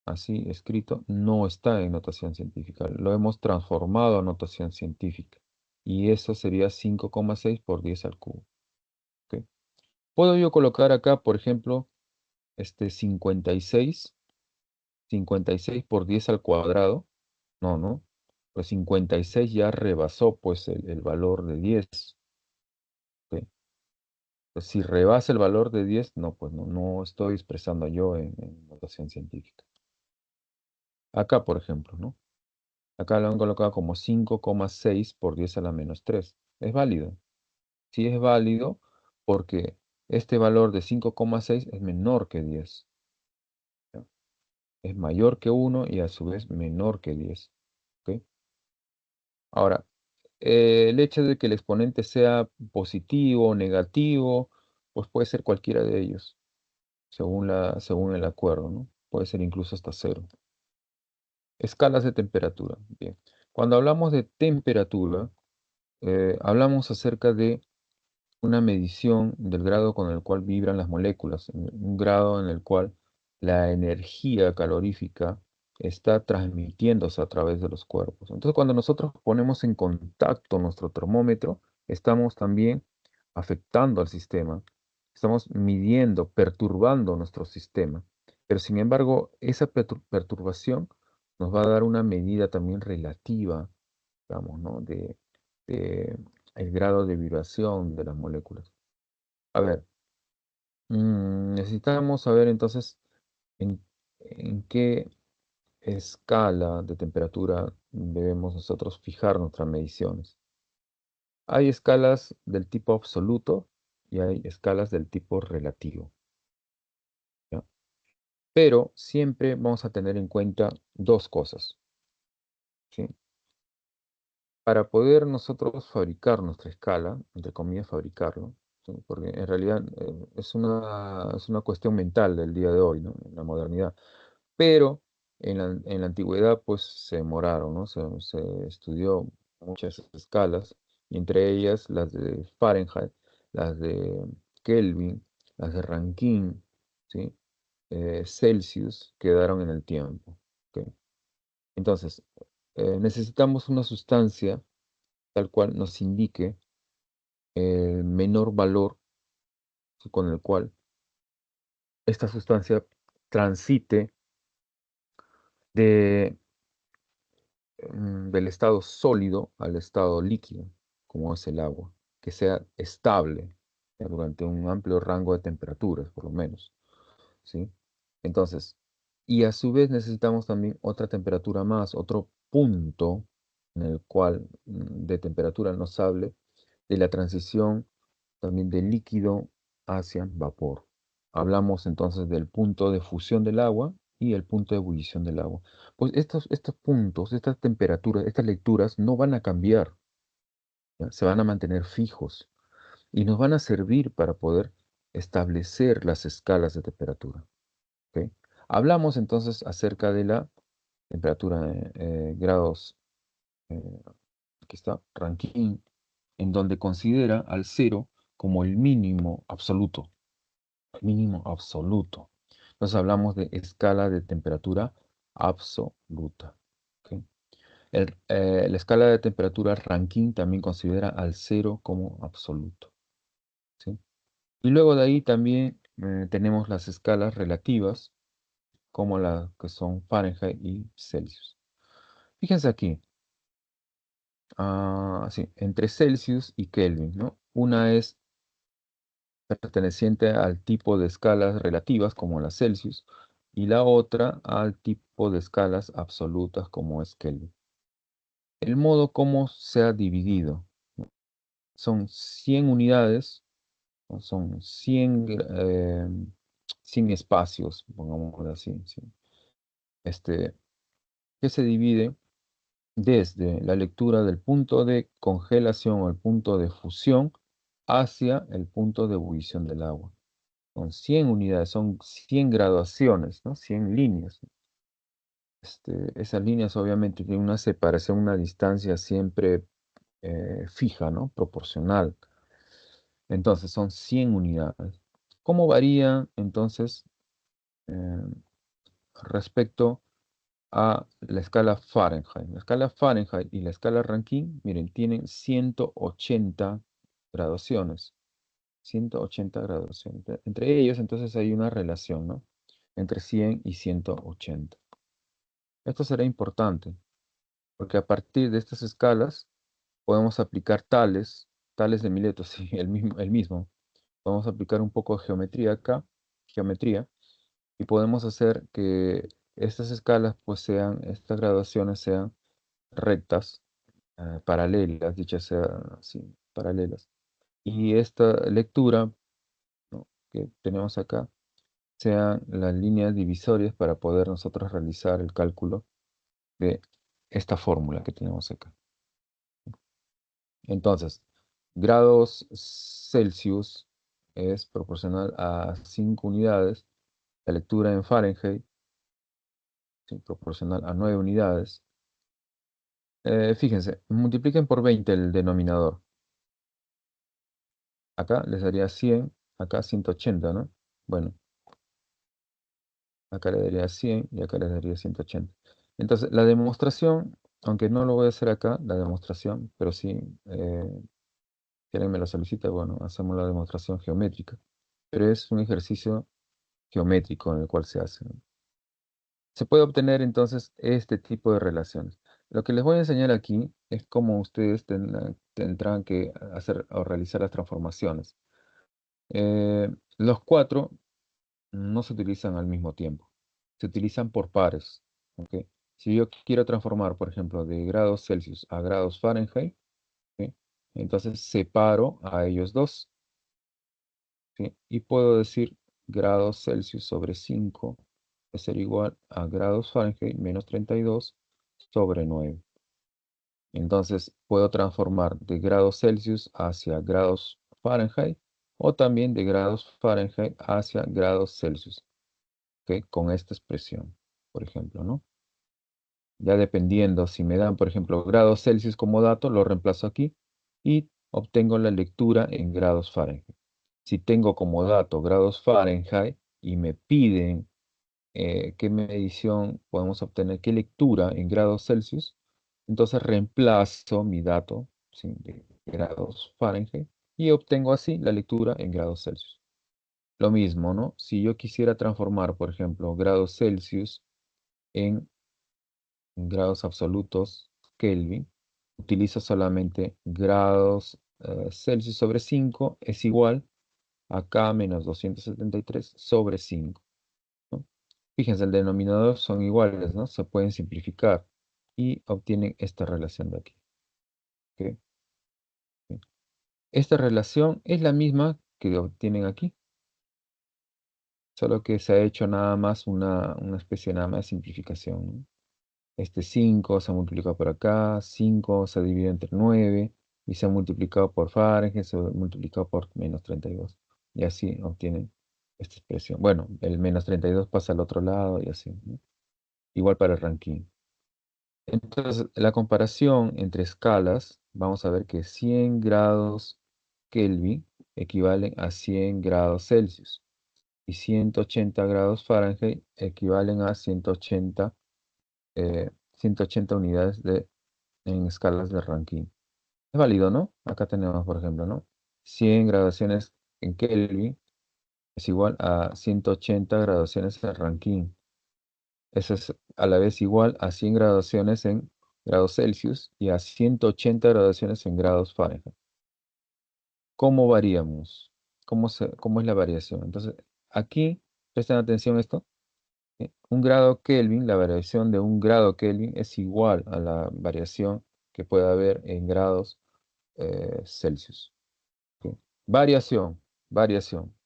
así escrito, no está en notación científica. Lo hemos transformado a notación científica. Y eso sería 5,6 por 10 al cubo. ¿Ok? Puedo yo colocar acá, por ejemplo, 56, 56 por 10 al cuadrado. No, no. Pues 56 ya rebasó pues el valor de 10. ¿Ok? Pues si rebasa el valor de 10, no, pues no estoy expresando yo en notación científica. Acá, por ejemplo, ¿no? Acá lo han colocado como 5,6 por 10 a la menos 3. ¿Es válido? Sí es válido porque este valor de 5,6 es menor que 10. ¿Ya? Es mayor que 1 y a su vez menor que 10. ¿Ok? Ahora, el hecho de que el exponente sea positivo o negativo, pues puede ser cualquiera de ellos, según el acuerdo, ¿no? Puede ser incluso hasta cero. Escalas de temperatura. Bien. Cuando hablamos de temperatura, hablamos acerca de una medición del grado con el cual vibran las moléculas, un grado en el cual la energía calorífica está transmitiéndose a través de los cuerpos. Entonces, cuando nosotros ponemos en contacto nuestro termómetro, estamos también afectando al sistema, estamos midiendo, perturbando nuestro sistema. Pero sin embargo, esa perturbación nos va a dar una medida también relativa, digamos, ¿no? De el grado de vibración de las moléculas. A ver, necesitamos saber entonces en, en qué escala de temperatura debemos nosotros fijar nuestras mediciones. Hay escalas del tipo absoluto y hay escalas del tipo relativo, ¿ya? Pero siempre vamos a tener en cuenta dos cosas, ¿sí? Para poder nosotros fabricar nuestra escala, entre comillas, fabricarlo, ¿sí? Porque en realidad es una cuestión mental del día de hoy, ¿no? En la modernidad. Pero en la antigüedad, pues se demoraron, ¿no? Se estudió muchas escalas, y entre ellas las de Fahrenheit, las de Kelvin, las de Rankine, ¿sí? Celsius, quedaron en el tiempo. ¿Ok? Entonces, necesitamos una sustancia tal cual nos indique el menor valor con el cual esta sustancia transite de, del estado sólido al estado líquido, como es el agua, que sea estable durante un amplio rango de temperaturas, por lo menos, ¿sí? Entonces, y a su vez necesitamos también otra temperatura más, otro punto en el cual de temperatura nos hable de la transición también de líquido hacia vapor. Hablamos entonces del punto de fusión del agua y el punto de ebullición del agua. Pues estos puntos, estas temperaturas, estas lecturas no van a cambiar, ¿ya? Se van a mantener fijos y nos van a servir para poder establecer las escalas de temperatura. ¿Ok? Hablamos entonces acerca de la temperatura grados, eh, aquí está, Rankine, en donde considera al cero como el mínimo absoluto. Mínimo absoluto. Entonces hablamos de escala de temperatura absoluta. ¿Ok? La escala de temperatura Rankine también considera al cero como absoluto. ¿Sí? Y luego de ahí también tenemos las escalas relativas, como las que son Fahrenheit y Celsius. Fíjense aquí, sí, entre Celsius y Kelvin, ¿no? Una es perteneciente al tipo de escalas relativas, como la Celsius, y la otra al tipo de escalas absolutas, como es Kelvin. El modo como se ha dividido, ¿no? Son 100 unidades, ¿no? Son 100 espacios, pongámoslo así, ¿sí? Este, que se divide desde la lectura del punto de congelación o el punto de fusión hacia el punto de ebullición del agua. Son 100 unidades, son 100 graduaciones, ¿no? 100 líneas. Esas líneas obviamente tienen una separación, una distancia siempre fija, ¿no? Proporcional. Entonces son 100 unidades. ¿Cómo varía entonces eh, respecto a la escala Fahrenheit? La escala Fahrenheit y la escala Rankine, miren, tienen 180 graduaciones. 180 graduaciones. Entre ellos entonces hay una relación, ¿no? Entre 100 y 180. Esto será importante, porque a partir de estas escalas podemos aplicar tales de Mileto, sí, el mismo. Podemos aplicar un poco de geometría acá, geometría, y podemos hacer que estas escalas, pues sean, estas graduaciones sean rectas, paralelas, dichas sean así, paralelas. Y esta lectura, ¿no?, que tenemos acá, sean las líneas divisorias para poder nosotros realizar el cálculo de esta fórmula que tenemos acá. Entonces, grados Celsius es proporcional a 5 unidades, la lectura en Fahrenheit, sí, proporcional a 9 unidades. Fíjense, multipliquen por 20 el denominador. Acá les daría 100, acá 180, ¿no? Bueno, acá le daría 100 y acá les daría 180. Entonces, la demostración, aunque no lo voy a hacer acá, la demostración, pero sí, si alguien me la solicita, bueno, hacemos la demostración geométrica. Pero es un ejercicio geométrico en el cual se hace, ¿no? Se puede obtener entonces este tipo de relaciones. Lo que les voy a enseñar aquí es cómo ustedes tendrán que hacer o realizar las transformaciones. Los cuatro no se utilizan al mismo tiempo, se utilizan por pares. ¿Ok? Si yo quiero transformar, por ejemplo, de grados Celsius a grados Fahrenheit, ¿ok?, entonces separo a ellos dos, ¿sí? Y puedo decir grados Celsius sobre 5 es ser igual a grados Fahrenheit menos 32 sobre 9. Entonces puedo transformar de grados Celsius hacia grados Fahrenheit o también de grados Fahrenheit hacia grados Celsius, ¿ok?, con esta expresión, por ejemplo, ¿no? Ya dependiendo, si me dan, por ejemplo, grados Celsius como dato, lo reemplazo aquí y obtengo la lectura en grados Fahrenheit. Si tengo como dato grados Fahrenheit y me piden qué medición podemos obtener, qué lectura en grados Celsius, entonces reemplazo mi dato ¿sí? De grados Fahrenheit, y obtengo así la lectura en grados Celsius. Lo mismo, ¿no? Si yo quisiera transformar, por ejemplo, grados Celsius en grados absolutos Kelvin, utilizo solamente grados Celsius sobre 5 es igual a K menos 273 sobre 5, ¿no? Fíjense, el denominador son iguales, ¿no? Se pueden simplificar y obtienen esta relación de aquí. ¿Ok? Esta relación es la misma que obtienen aquí, solo que se ha hecho nada más una especie nada más de simplificación, ¿no? Este 5 se ha multiplicado por acá, 5 se divide entre 9 y se ha multiplicado por Fahrenheit, se ha multiplicado por menos 32. Y así obtienen esta expresión. Bueno, el menos 32 pasa al otro lado y así, ¿no? Igual para el Rankine. Entonces, la comparación entre escalas, vamos a ver que 100 grados Kelvin equivalen a 100 grados Celsius y 180 grados Fahrenheit equivalen a 180 unidades en escalas de Rankine. Es válido, ¿no? Acá tenemos, por ejemplo, ¿no? 100 graduaciones en Kelvin es igual a 180 graduaciones en Rankine. Eso es a la vez igual a 100 graduaciones en grados Celsius y a 180 graduaciones en grados Fahrenheit. ¿Cómo variamos? ¿Cómo es la variación? Entonces, aquí, presten atención a esto. Un grado Kelvin, la variación de un grado Kelvin es igual a la variación que puede haber en grados Celsius. ¿Ok?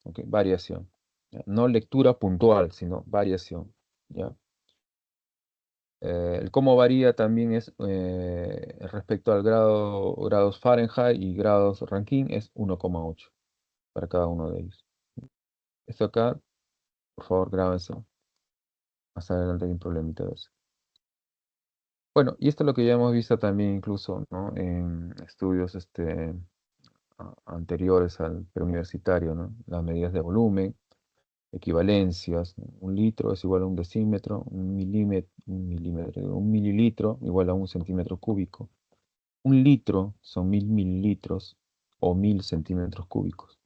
¿Ok? Variación. ¿Ya? No lectura puntual, sino variación. ¿Ya? El cómo varía también es respecto al grados Fahrenheit y grados Rankine es 1,8 para cada uno de ellos. Esto acá, por favor, grábense. Más adelante hay un problemita de eso. Bueno, y esto es lo que ya hemos visto también incluso, ¿no? En estudios anteriores al preuniversitario, ¿no? Las medidas de volumen, equivalencias, ¿no? Un litro es igual a un decímetro, un mililitro igual a un centímetro cúbico. Un litro son 1000 mililitros o 1000 centímetros cúbicos.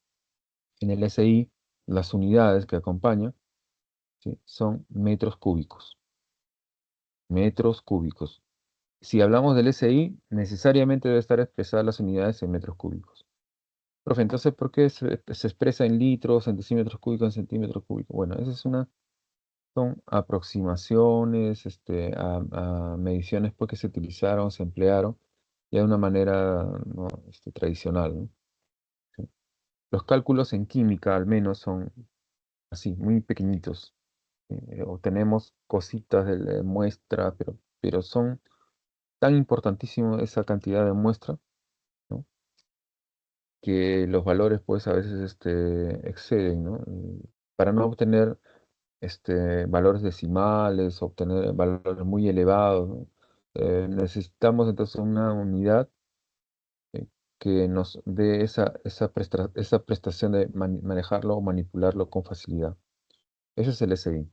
En el SI, las unidades que acompañan, ¿sí? Son metros cúbicos. Metros cúbicos. Si hablamos del SI, necesariamente debe estar expresadas las unidades en metros cúbicos. Profe, entonces, ¿por qué se expresa en litros, en decímetros cúbicos, en centímetros cúbicos? Bueno, son aproximaciones a mediciones pues, que se utilizaron, se emplearon, ya de una manera, ¿no? Tradicional, ¿no? ¿Sí? Los cálculos en química, al menos, son así, muy pequeñitos. Obtenemos cositas de la muestra, pero son tan importantísimos esa cantidad de muestra, ¿no? Que los valores pues a veces exceden, ¿no? Para no obtener valores decimales, obtener valores muy elevados, ¿no? Necesitamos entonces una unidad eh, que nos dé esa prestación de manejarlo o manipularlo con facilidad. Ese es el SI,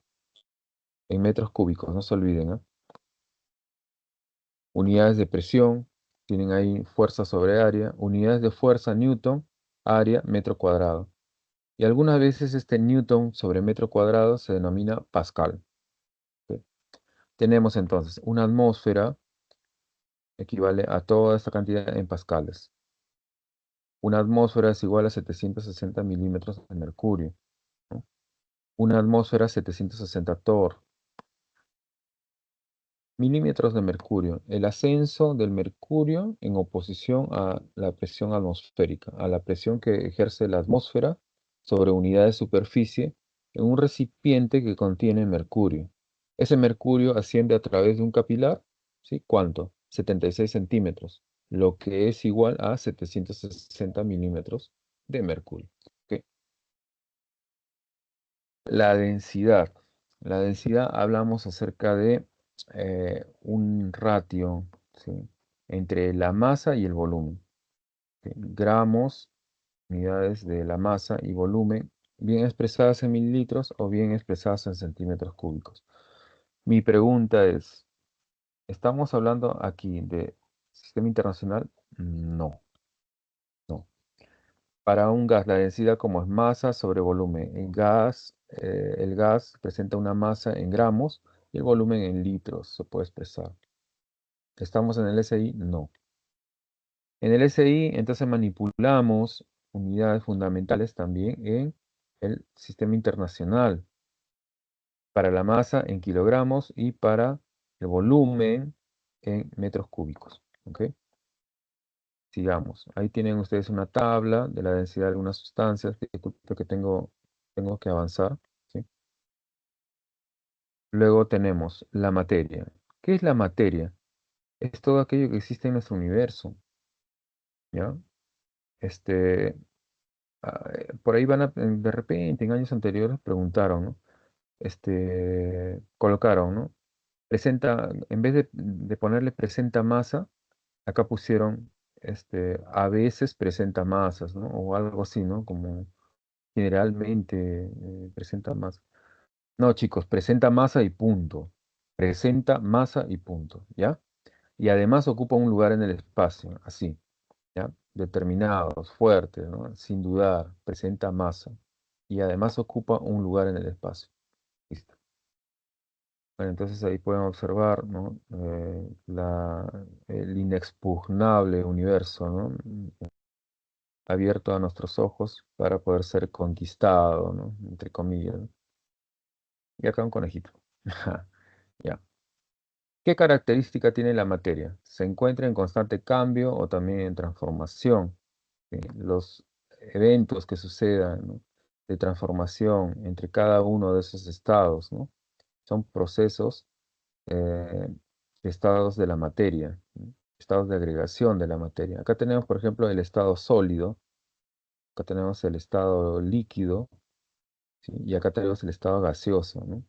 en metros cúbicos, no se olviden, ¿ah? Unidades de presión, tienen ahí fuerza sobre área, unidades de fuerza Newton, área, metro cuadrado. Y algunas veces este Newton sobre metro cuadrado se denomina Pascal. ¿Ok? Tenemos entonces una atmósfera equivale a toda esta cantidad en pascales. Una atmósfera es igual a 760 milímetros de mercurio, ¿no? Una atmósfera 760 torr. Milímetros de mercurio. El ascenso del mercurio en oposición a la presión atmosférica, a la presión que ejerce la atmósfera sobre unidad de superficie en un recipiente que contiene mercurio. Ese mercurio asciende a través de un capilar, ¿sí? ¿Cuánto? 76 centímetros, lo que es igual a 760 milímetros de mercurio. ¿Ok? La densidad. La densidad hablamos acerca de un ratio, ¿sí? Entre la masa y el volumen. ¿Ok? Gramos, unidades de la masa y volumen, bien expresadas en mililitros o bien expresadas en centímetros cúbicos. Mi pregunta es, ¿estamos hablando aquí de sistema internacional No, no. Para un gas, la densidad como es masa sobre volumen. En gas, el gas presenta una masa en gramos y el volumen en litros, se puede expresar. ¿Estamos en el SI? No. En el SI, entonces manipulamos unidades fundamentales también en el sistema internacional. Para la masa en kilogramos y para el volumen en metros cúbicos. ¿Ok? Sigamos. Ahí tienen ustedes una tabla de la densidad de algunas sustancias. Disculpe que tengo que avanzar. ¿Sí? Luego tenemos la materia. ¿Qué es la materia? Es todo aquello que existe en nuestro universo. ¿Ya? Este, por ahí de repente, en años anteriores preguntaron, ¿no? Colocaron, ¿no? En vez de ponerle presenta masa, acá pusieron, a veces presenta masas, ¿no? O algo así, ¿no? Como generalmente presenta masa. No, chicos, presenta masa y punto. Presenta masa y punto, ¿ya? Y además ocupa un lugar en el espacio, así, ¿ya? Determinados, fuertes, ¿no? Sin dudar, presenta masa. Y además ocupa un lugar en el espacio. Listo. Bueno, entonces ahí pueden observar, ¿no? El inexpugnable universo, ¿no? Abierto a nuestros ojos para poder ser conquistado, ¿no? Entre comillas, ¿no? Y acá un conejito. Ya. ¿Qué característica tiene la materia? Se encuentra en constante cambio o también en transformación. Los eventos que sucedan, ¿no? De transformación entre cada uno de esos estados, ¿no? Son procesos, eh, estados de la materia, ¿no? Estados de agregación de la materia. Acá tenemos, por ejemplo, el estado sólido, acá tenemos el estado líquido, ¿sí? Y acá tenemos el estado gaseoso, ¿no?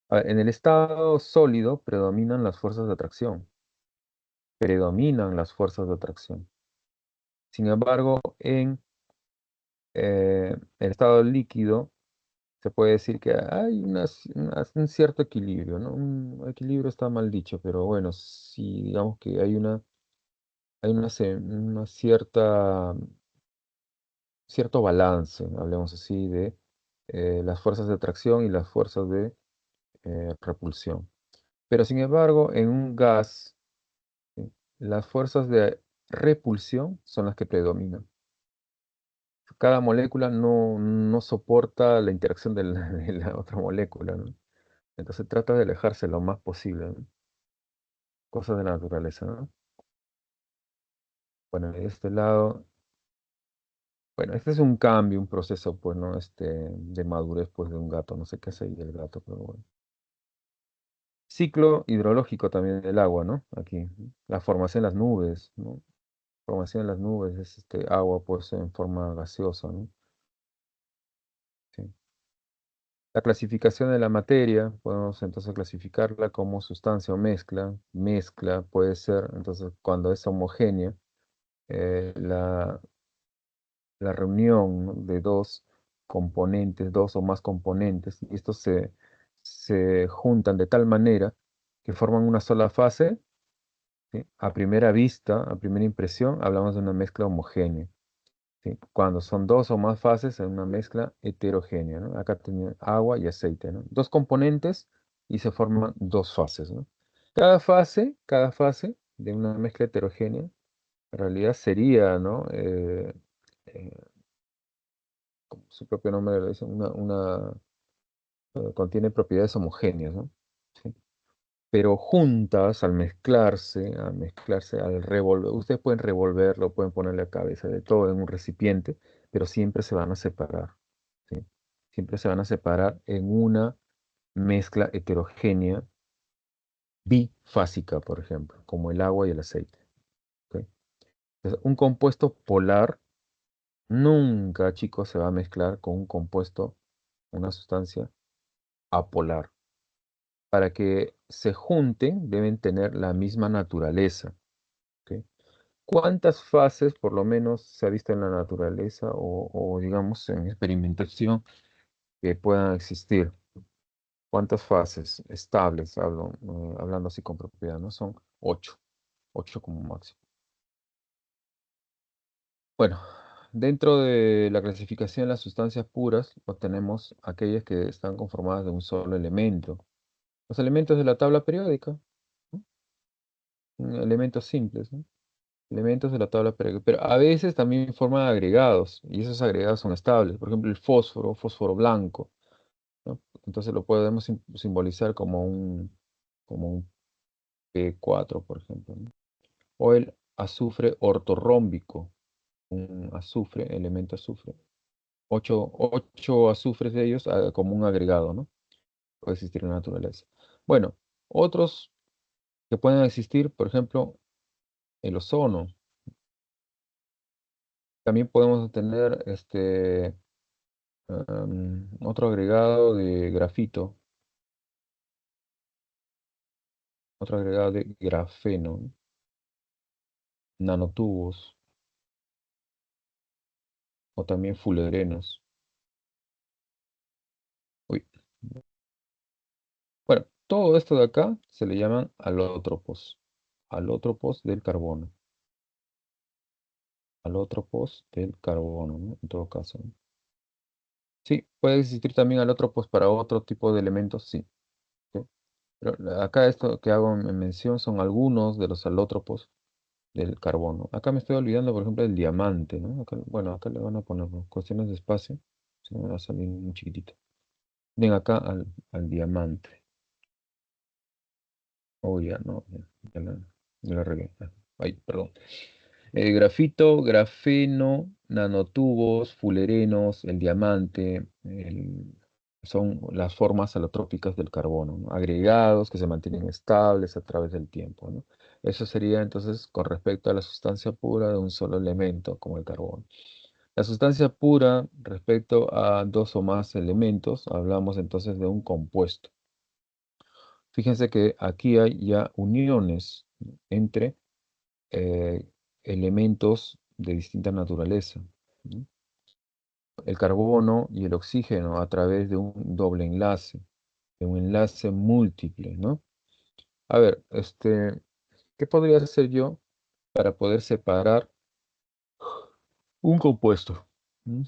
A ver, en el estado sólido predominan las fuerzas de atracción, predominan las fuerzas de atracción. Sin embargo, en el estado líquido se puede decir que hay un cierto equilibrio, ¿no? Un equilibrio está mal dicho, pero bueno, sí, digamos que hay una cierto balance, hablemos así, de las fuerzas de atracción y las fuerzas de repulsión. Pero sin embargo, en un gas, ¿sí? Las fuerzas de repulsión son las que predominan. Cada molécula no soporta la interacción de de la otra molécula, ¿no? Entonces trata de alejarse lo más posible, ¿no? Cosas de la naturaleza, ¿no? Bueno, de este lado, bueno, este es un cambio, un proceso, pues, ¿no? De madurez, pues, de un gato. No sé qué hace ahí el gato, pero bueno. Ciclo hidrológico también del agua, ¿no? Aquí, la formación en las nubes, ¿no? Formación en las nubes es agua, pues, en forma gaseosa, ¿no? Sí. La clasificación de la materia, podemos entonces clasificarla como sustancia o mezcla. Mezcla puede ser, entonces, cuando es homogénea, la reunión, ¿no? De dos componentes, dos o más componentes, y estos se juntan de tal manera que forman una sola fase, ¿sí? A primera vista, a primera impresión, hablamos de una mezcla homogénea. ¿Sí? Cuando son dos o más fases en una mezcla heterogénea, ¿no? Acá tenía agua y aceite, ¿no? Dos componentes y se forman dos fases, ¿no? Cada fase de una mezcla heterogénea, en realidad sería, ¿no? Eh, Como su propio nombre lo dice, contiene propiedades homogéneas, ¿no? ¿Sí? Pero juntas, al mezclarse, al revolver, ustedes pueden revolverlo, pueden ponerle a cabeza de todo en un recipiente, pero siempre se van a separar, ¿sí? Siempre se van a separar en una mezcla heterogénea bifásica, por ejemplo, como el agua y el aceite, ¿ok? Entonces, un compuesto polar nunca, chicos, se va a mezclar con un compuesto, una sustancia apolar. Para que se junten, deben tener la misma naturaleza, ¿ok? ¿Cuántas fases, por lo menos, se ha visto en la naturaleza o, digamos, en experimentación que puedan existir? ¿Cuántas fases estables, hablando así con propiedad, ¿no? Son ocho como máximo. Bueno, dentro de la clasificación de las sustancias puras, obtenemos aquellas que están conformadas de un solo elemento. Los elementos de la tabla periódica, ¿no? Elementos simples, ¿no? Elementos de la tabla periódica. Pero a veces también forman agregados, y esos agregados son estables. Por ejemplo, el fósforo, fósforo blanco, ¿no? Entonces lo podemos simbolizar como un P4, por ejemplo, ¿no? O el azufre ortorrómbico, un azufre, elemento azufre. Ocho azufres de ellos como un agregado, ¿no? Puede existir en la naturaleza. Bueno, otros que pueden existir, por ejemplo, el ozono. También podemos tener otro agregado de grafito, otro agregado de grafeno, ¿no? Nanotubos o también fullerenos. Uy. Bueno, todo esto de acá se le llaman alótropos, alótropos del carbono, alótropos del carbono, ¿no? En todo caso, ¿no? Sí, puede existir también alótropos para otro tipo de elementos, sí. ¿Sí? Pero acá esto que hago en mención son algunos de los alótropos del carbono. Acá me estoy olvidando, por ejemplo, del diamante, ¿no? Bueno, acá le van a poner, ¿no?, cuestiones de espacio, se me va a salir muy chiquitito. Ven acá al diamante. Oh, ya, no, ya la regué. Ay, perdón. Grafito, grafeno, nanotubos, fullerenos, el diamante, son las formas alotrópicas del carbono, ¿no? Agregados que se mantienen estables a través del tiempo, ¿no? Eso sería entonces con respecto a la sustancia pura de un solo elemento, como el carbono. La sustancia pura, respecto a dos o más elementos, hablamos entonces de un compuesto. Fíjense que aquí hay ya uniones entre eh, elementos de distinta naturaleza, ¿no? El carbono y el oxígeno a través de un doble enlace, de un enlace múltiple, ¿no? A ver, ¿qué podría hacer yo para poder separar un compuesto? ¿Mm?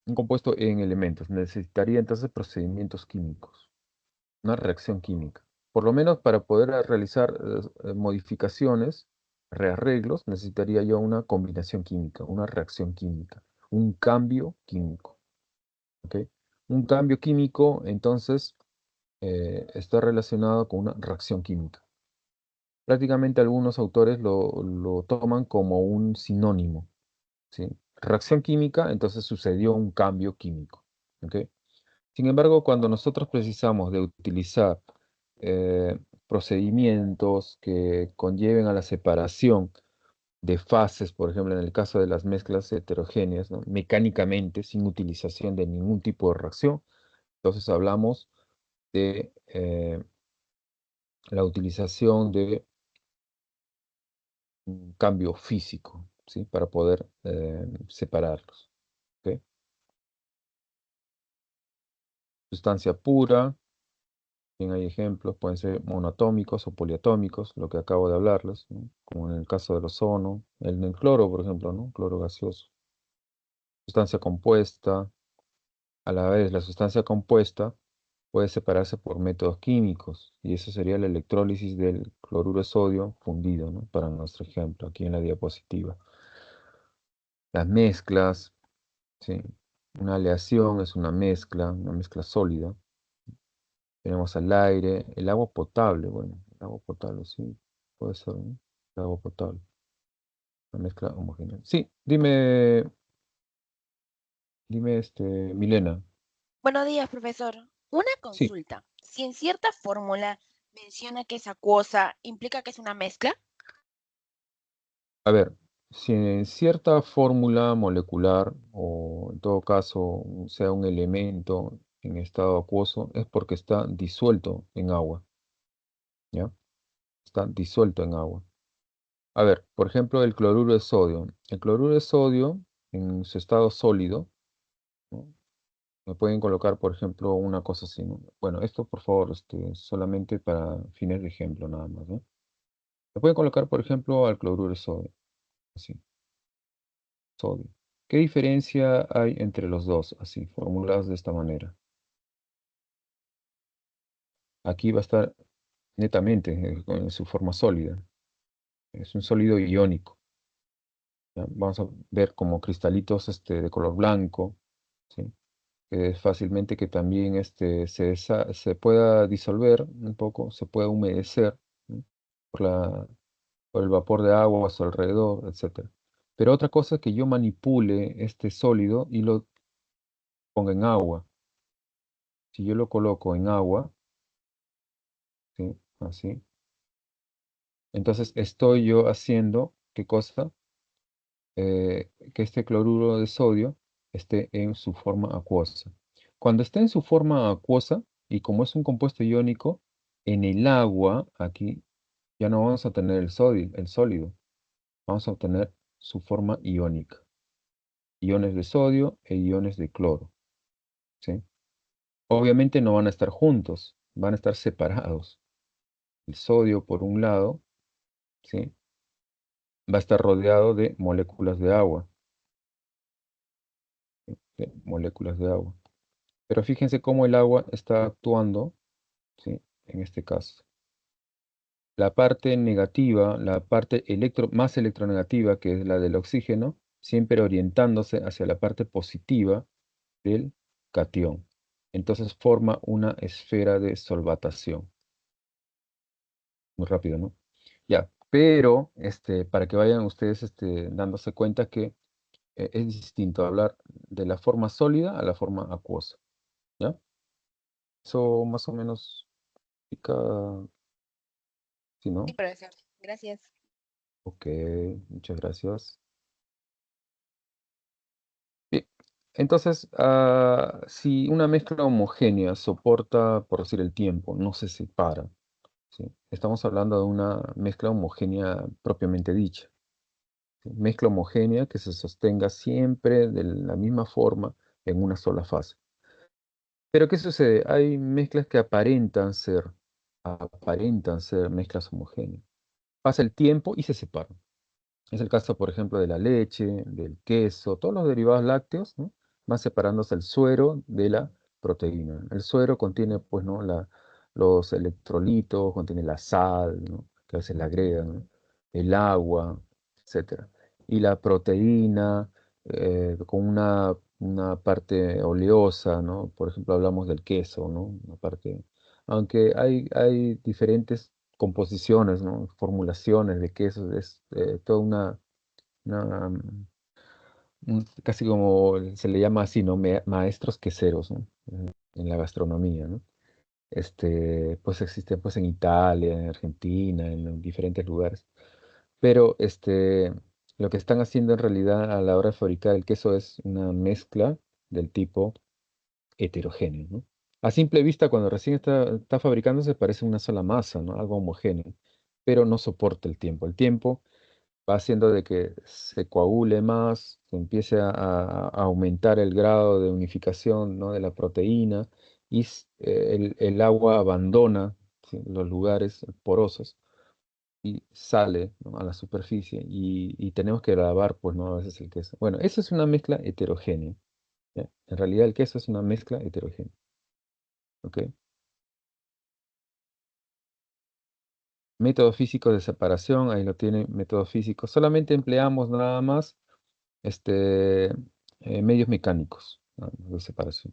Un compuesto en elementos. Necesitaría entonces procedimientos químicos, una reacción química. Por lo menos para poder realizar modificaciones, rearreglos, necesitaría yo una combinación química, una reacción química, un cambio químico. ¿Ok? Un cambio químico, entonces, está relacionado con una reacción química. Prácticamente algunos autores lo toman como un sinónimo, ¿sí? Reacción química, entonces sucedió un cambio químico. ¿Ok? Sin embargo, cuando nosotros precisamos de utilizar procedimientos que conlleven a la separación de fases, por ejemplo, en el caso de las mezclas heterogéneas, ¿no?, mecánicamente, sin utilización de ningún tipo de reacción, entonces hablamos de la utilización de un cambio físico, ¿sí?, para poder separarlos. ¿Ok? Sustancia pura. Bien, hay ejemplos, pueden ser monoatómicos o poliatómicos, lo que acabo de hablarles, ¿no? Como en el caso del ozono, el cloro, por ejemplo, ¿no? Cloro gaseoso. Sustancia compuesta, a la vez la sustancia compuesta puede separarse por métodos químicos, y eso sería la electrólisis del cloruro de sodio fundido, ¿no?, para nuestro ejemplo, aquí en la diapositiva. Las mezclas, ¿sí? Una aleación es una mezcla sólida. Tenemos al aire, el agua potable, bueno, el agua potable, sí, puede ser, ¿no? El agua potable, una mezcla homogénea. Sí, dime, Milena. Buenos días, profesor. Una Sí, consulta. Si en cierta fórmula menciona que es acuosa, ¿implica que es una mezcla? a ver, si en cierta fórmula molecular o en todo caso sea un elemento en estado acuoso, es porque está disuelto en agua, ¿ya? Está disuelto en agua. A ver, por ejemplo, el cloruro de sodio. El cloruro de sodio, en su estado sólido, ¿no?, me pueden colocar, por ejemplo, una cosa así, ¿no? Bueno, esto, por favor, solamente para fines de ejemplo, nada más, ¿no? Me pueden colocar, por ejemplo, al cloruro de sodio, así. sodio. ¿Qué diferencia hay entre los dos? Así, formulados de esta manera. Aquí va a estar netamente en su forma sólida. Es un sólido iónico. ¿Ya? Vamos a ver como cristalitos de color blanco, ¿sí? Que es fácilmente que también se pueda disolver un poco, se pueda humedecer, ¿no? por por el vapor de agua a su alrededor, etcétera. Pero otra cosa es que yo manipule este sólido y lo ponga en agua. Si yo lo coloco en agua, ¿sí? Así, entonces estoy yo haciendo, ¿qué cosa? Que este cloruro de sodio esté en su forma acuosa. Cuando esté en su forma acuosa, y como es un compuesto iónico, en el agua, aquí ya no vamos a tener el sólido, vamos a obtener su forma iónica. Iones de sodio e iones de cloro, ¿sí? Obviamente no van a estar juntos, van a estar separados. El sodio, por un lado, ¿sí? Va a estar rodeado de moléculas de agua, ¿sí? De moléculas de agua. Pero fíjense cómo el agua está actuando, ¿sí? En este caso. La parte negativa, la parte más electronegativa, que es la del oxígeno, siempre orientándose hacia la parte positiva del catión. Entonces forma una esfera de solvatación. Muy rápido, ¿no? Ya, pero para que vayan ustedes dándose cuenta que es distinto hablar de la forma sólida a la forma acuosa, ¿ya? Eso más o menos explica, ¿sí, Sí, no? profesor. Gracias. Ok, muchas gracias. Bien, entonces, si una mezcla homogénea soporta, por decir, el tiempo, no se separa, ¿sí? Estamos hablando de una mezcla homogénea propiamente dicha, ¿sí? Mezcla homogénea que se sostenga siempre de la misma forma en una sola fase. Pero ¿qué sucede? Hay mezclas que aparentan ser mezclas homogéneas. Pasa el tiempo y se separan. Es el caso, por ejemplo, de la leche, del queso, todos los derivados lácteos, ¿no? Van separándose el suero de la proteína. El suero contiene, pues, ¿no? Los electrolitos, contiene la sal, ¿no? Que a veces le agregan, ¿no? El agua, etcétera. Y la proteína, con una parte oleosa, ¿no? Por ejemplo, hablamos del queso, ¿no? Una parte, aunque hay diferentes composiciones, ¿no? Formulaciones de quesos, es toda una, casi como se le llama así, ¿no? Maestros queseros, ¿no? En la gastronomía, ¿no? Pues existen pues en Italia, en Argentina, en diferentes lugares. Pero lo que están haciendo en realidad a la hora de fabricar el queso es una mezcla del tipo heterogéneo, ¿no? A simple vista, cuando recién está fabricándose, parece una sola masa, ¿no? Algo homogéneo, pero no soporta el tiempo. El tiempo va haciendo de que se coagule más, se empiece a aumentar el grado de unificación, ¿no? de la proteína y el agua abandona, ¿sí? los lugares porosos y sale, ¿no? a la superficie y tenemos que lavar, pues, ¿no? a veces el queso. Bueno, eso es una mezcla heterogénea. ¿Ya? En realidad el queso es una mezcla heterogénea. ¿Ok? Método físico de separación, ahí lo tiene, método físico. Solamente empleamos nada más este, medios mecánicos, ¿no? de separación.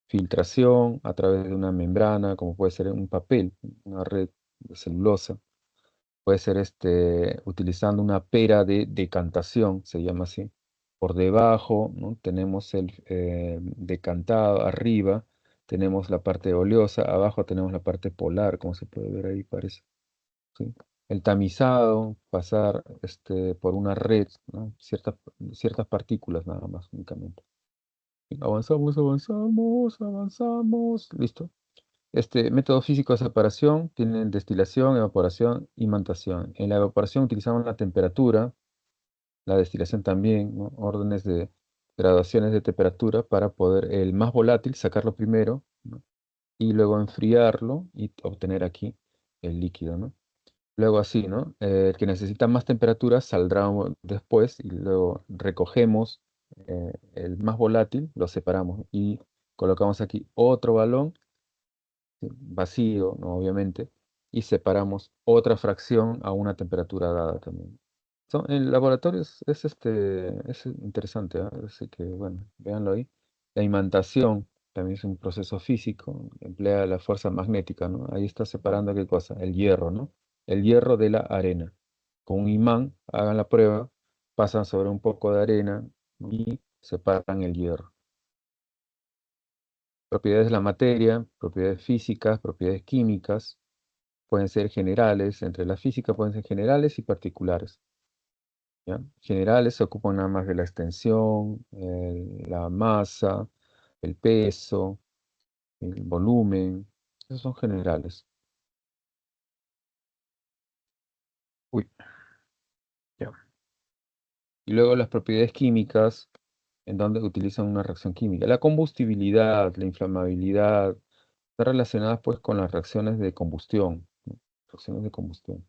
Filtración a través de una membrana, como puede ser un papel, una red de celulosa. Puede ser utilizando una pera de decantación, se llama así. Por debajo, ¿no? tenemos el decantado, arriba tenemos la parte oleosa, abajo tenemos la parte polar, como se puede ver ahí, parece. ¿Sí? El tamizado, pasar por una red, ¿no? Ciertas partículas nada más, únicamente. Avanzamos, avanzamos, avanzamos. Listo. Este método físico de separación tiene destilación, evaporación y mantación. En la evaporación utilizamos la temperatura, la destilación también, ¿no? Órdenes de graduaciones de temperatura para poder el más volátil sacarlo primero, ¿no? y luego enfriarlo y obtener aquí el líquido, ¿no? Luego así, ¿no? El que necesita más temperatura saldrá después y luego recogemos el más volátil, lo separamos y colocamos aquí otro balón, ¿sí? Vacío, ¿no? Obviamente, y separamos otra fracción a una temperatura dada también. En laboratorios es interesante, ¿ah? Así que, bueno, véanlo ahí. La imantación también es un proceso físico, emplea la fuerza magnética, ¿no? Ahí está separando qué cosa, el hierro, ¿no? El hierro de la arena. Con un imán, hagan la prueba, pasan sobre un poco de arena y separan el hierro. Propiedades de la materia, propiedades físicas, propiedades químicas, pueden ser generales, entre la física pueden ser generales y particulares. ¿Ya? Generales se ocupan nada más de la extensión, la masa, el peso, el volumen. Esos son generales. Uy, ya. Y luego las propiedades químicas, en donde utilizan una reacción química. La combustibilidad, la inflamabilidad, están relacionadas pues con las reacciones de combustión, ¿no? Reacciones de combustión.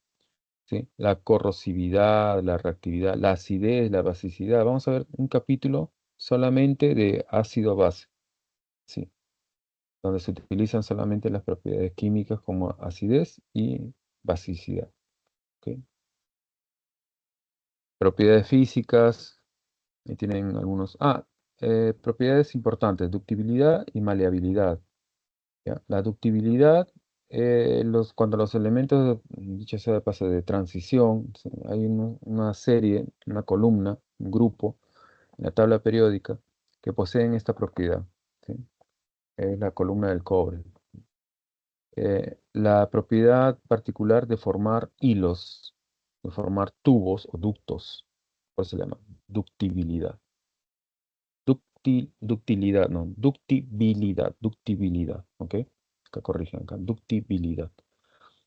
¿Sí? La corrosividad, la reactividad, la acidez, la basicidad. Vamos a ver un capítulo solamente de ácido-base. ¿Sí? Donde se utilizan solamente las propiedades químicas como acidez y basicidad. ¿Ok? Propiedades físicas, ahí tienen algunos. Propiedades importantes, ductibilidad y maleabilidad. ¿Ya? La ductibilidad, cuando los elementos, dicho sea de paso, de transición, ¿sí? Hay una serie, una columna, un grupo en la tabla periódica que poseen esta propiedad. ¿Sí? Es la columna del cobre. La propiedad particular de formar hilos, de formar tubos o ductos, por eso se llama ductibilidad. Ductilidad, no, ductibilidad, ¿ok? Que corrijan acá, ductibilidad.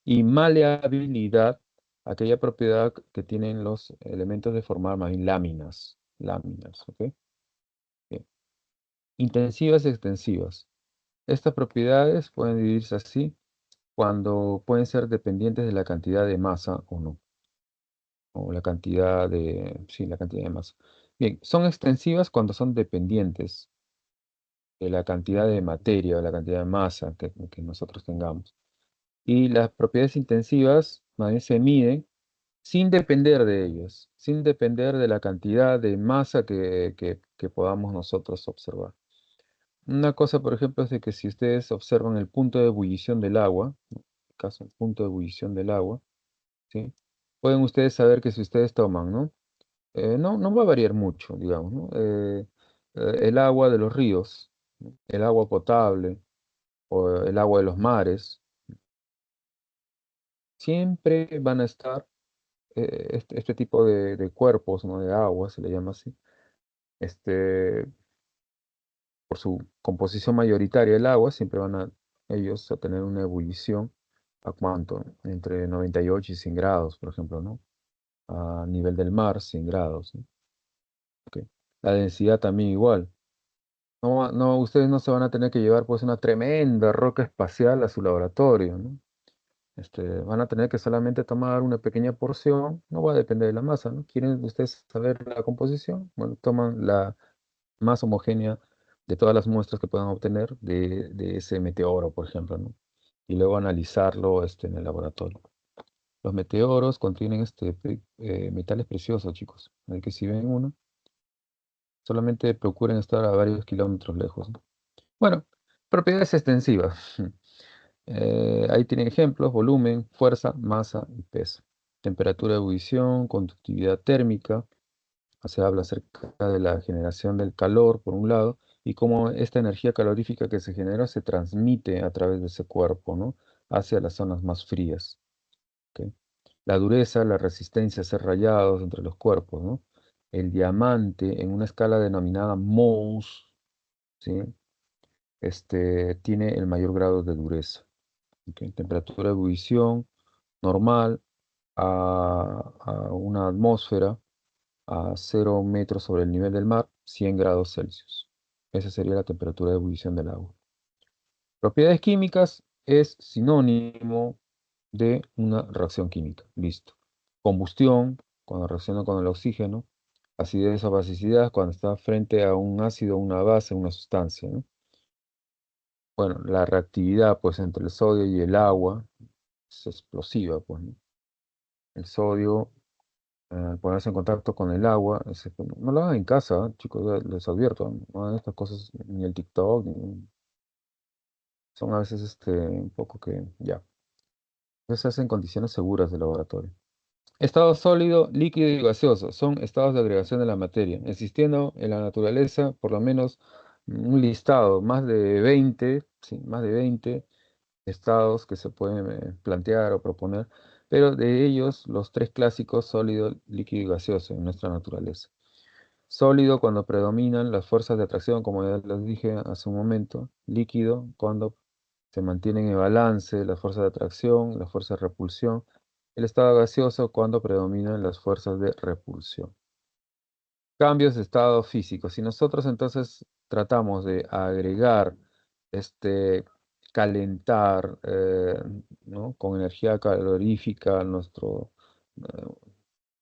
Y maleabilidad, aquella propiedad que tienen los elementos de formar más bien láminas, ¿ok? Bien. Intensivas y extensivas. Estas propiedades pueden dividirse así cuando pueden ser dependientes de la cantidad de masa o no, o la cantidad sí, la cantidad de masa. Bien, son extensivas cuando son dependientes de la cantidad de materia o la cantidad de masa que nosotros tengamos. Y las propiedades intensivas más bien se miden sin depender de ellas, sin depender de la cantidad de masa que podamos nosotros observar. Una cosa, por ejemplo, es de que si ustedes observan el punto de ebullición del agua, en este caso el punto de ebullición del agua, ¿sí? Pueden ustedes saber que si ustedes toman, ¿no? No va a variar mucho, digamos, ¿no? El agua de los ríos, ¿no? El agua potable o el agua de los mares, siempre van a estar este tipo de cuerpos, ¿no? De agua, se le llama así, este, por su composición mayoritaria del agua, siempre van a ellos a tener una ebullición a cuánto, entre 98 y 100 grados, por ejemplo, ¿no? A nivel del mar, 100 grados, ¿no? Ok. La densidad también igual. No, ustedes no se van a tener que llevar pues una tremenda roca espacial a su laboratorio, ¿no? Van a tener que solamente tomar una pequeña porción, no va a depender de la masa, ¿no? ¿Quieren ustedes saber la composición? Bueno, toman la más homogénea de todas las muestras que puedan obtener de ese meteoro, por ejemplo, ¿no? Y luego analizarlo en el laboratorio. Los meteoros contienen metales preciosos, chicos. Así que si ven uno, solamente procuren estar a varios kilómetros lejos, ¿no? Bueno, propiedades extensivas. Ahí tienen ejemplos: volumen, fuerza, masa y peso. Temperatura de ebullición, conductividad térmica. Se habla acerca de la generación del calor, por un lado, y cómo esta energía calorífica que se genera se transmite a través de ese cuerpo, ¿no? Hacia las zonas más frías. ¿Ok? La dureza, la resistencia a ser rayados entre los cuerpos, ¿no? El diamante, en una escala denominada mols, ¿sí? Tiene el mayor grado de dureza. ¿Ok? Temperatura de ebullición normal a una atmósfera a 0 metros sobre el nivel del mar, 100 grados Celsius. Esa sería la temperatura de ebullición del agua. Propiedades químicas es sinónimo de una reacción química. Listo. Combustión, cuando reacciona con el oxígeno. Acidez o basicidad, cuando está frente a un ácido, una base, una sustancia, ¿no? Bueno, la reactividad, pues, entre el sodio y el agua es explosiva, pues, ¿no? El sodio, al ponerse en contacto con el agua, no lo hagan en casa, chicos, les advierto, no hagan estas cosas ni el TikTok, son a veces un poco que, ya, eso se hace en condiciones seguras de laboratorio. Estado sólido, líquido y gaseoso son estados de agregación de la materia, existiendo en la naturaleza por lo menos un listado, más de 20, sí, más de 20 estados que se pueden plantear o proponer, pero de ellos los tres clásicos, sólido, líquido y gaseoso en nuestra naturaleza. Sólido cuando predominan las fuerzas de atracción, como ya les dije hace un momento. Líquido cuando se mantienen en balance las fuerzas de atracción, las fuerzas de repulsión. El estado gaseoso cuando predominan las fuerzas de repulsión. Cambios de estado físico. Si nosotros entonces tratamos de agregar, calentar, ¿no? Con energía calorífica eh,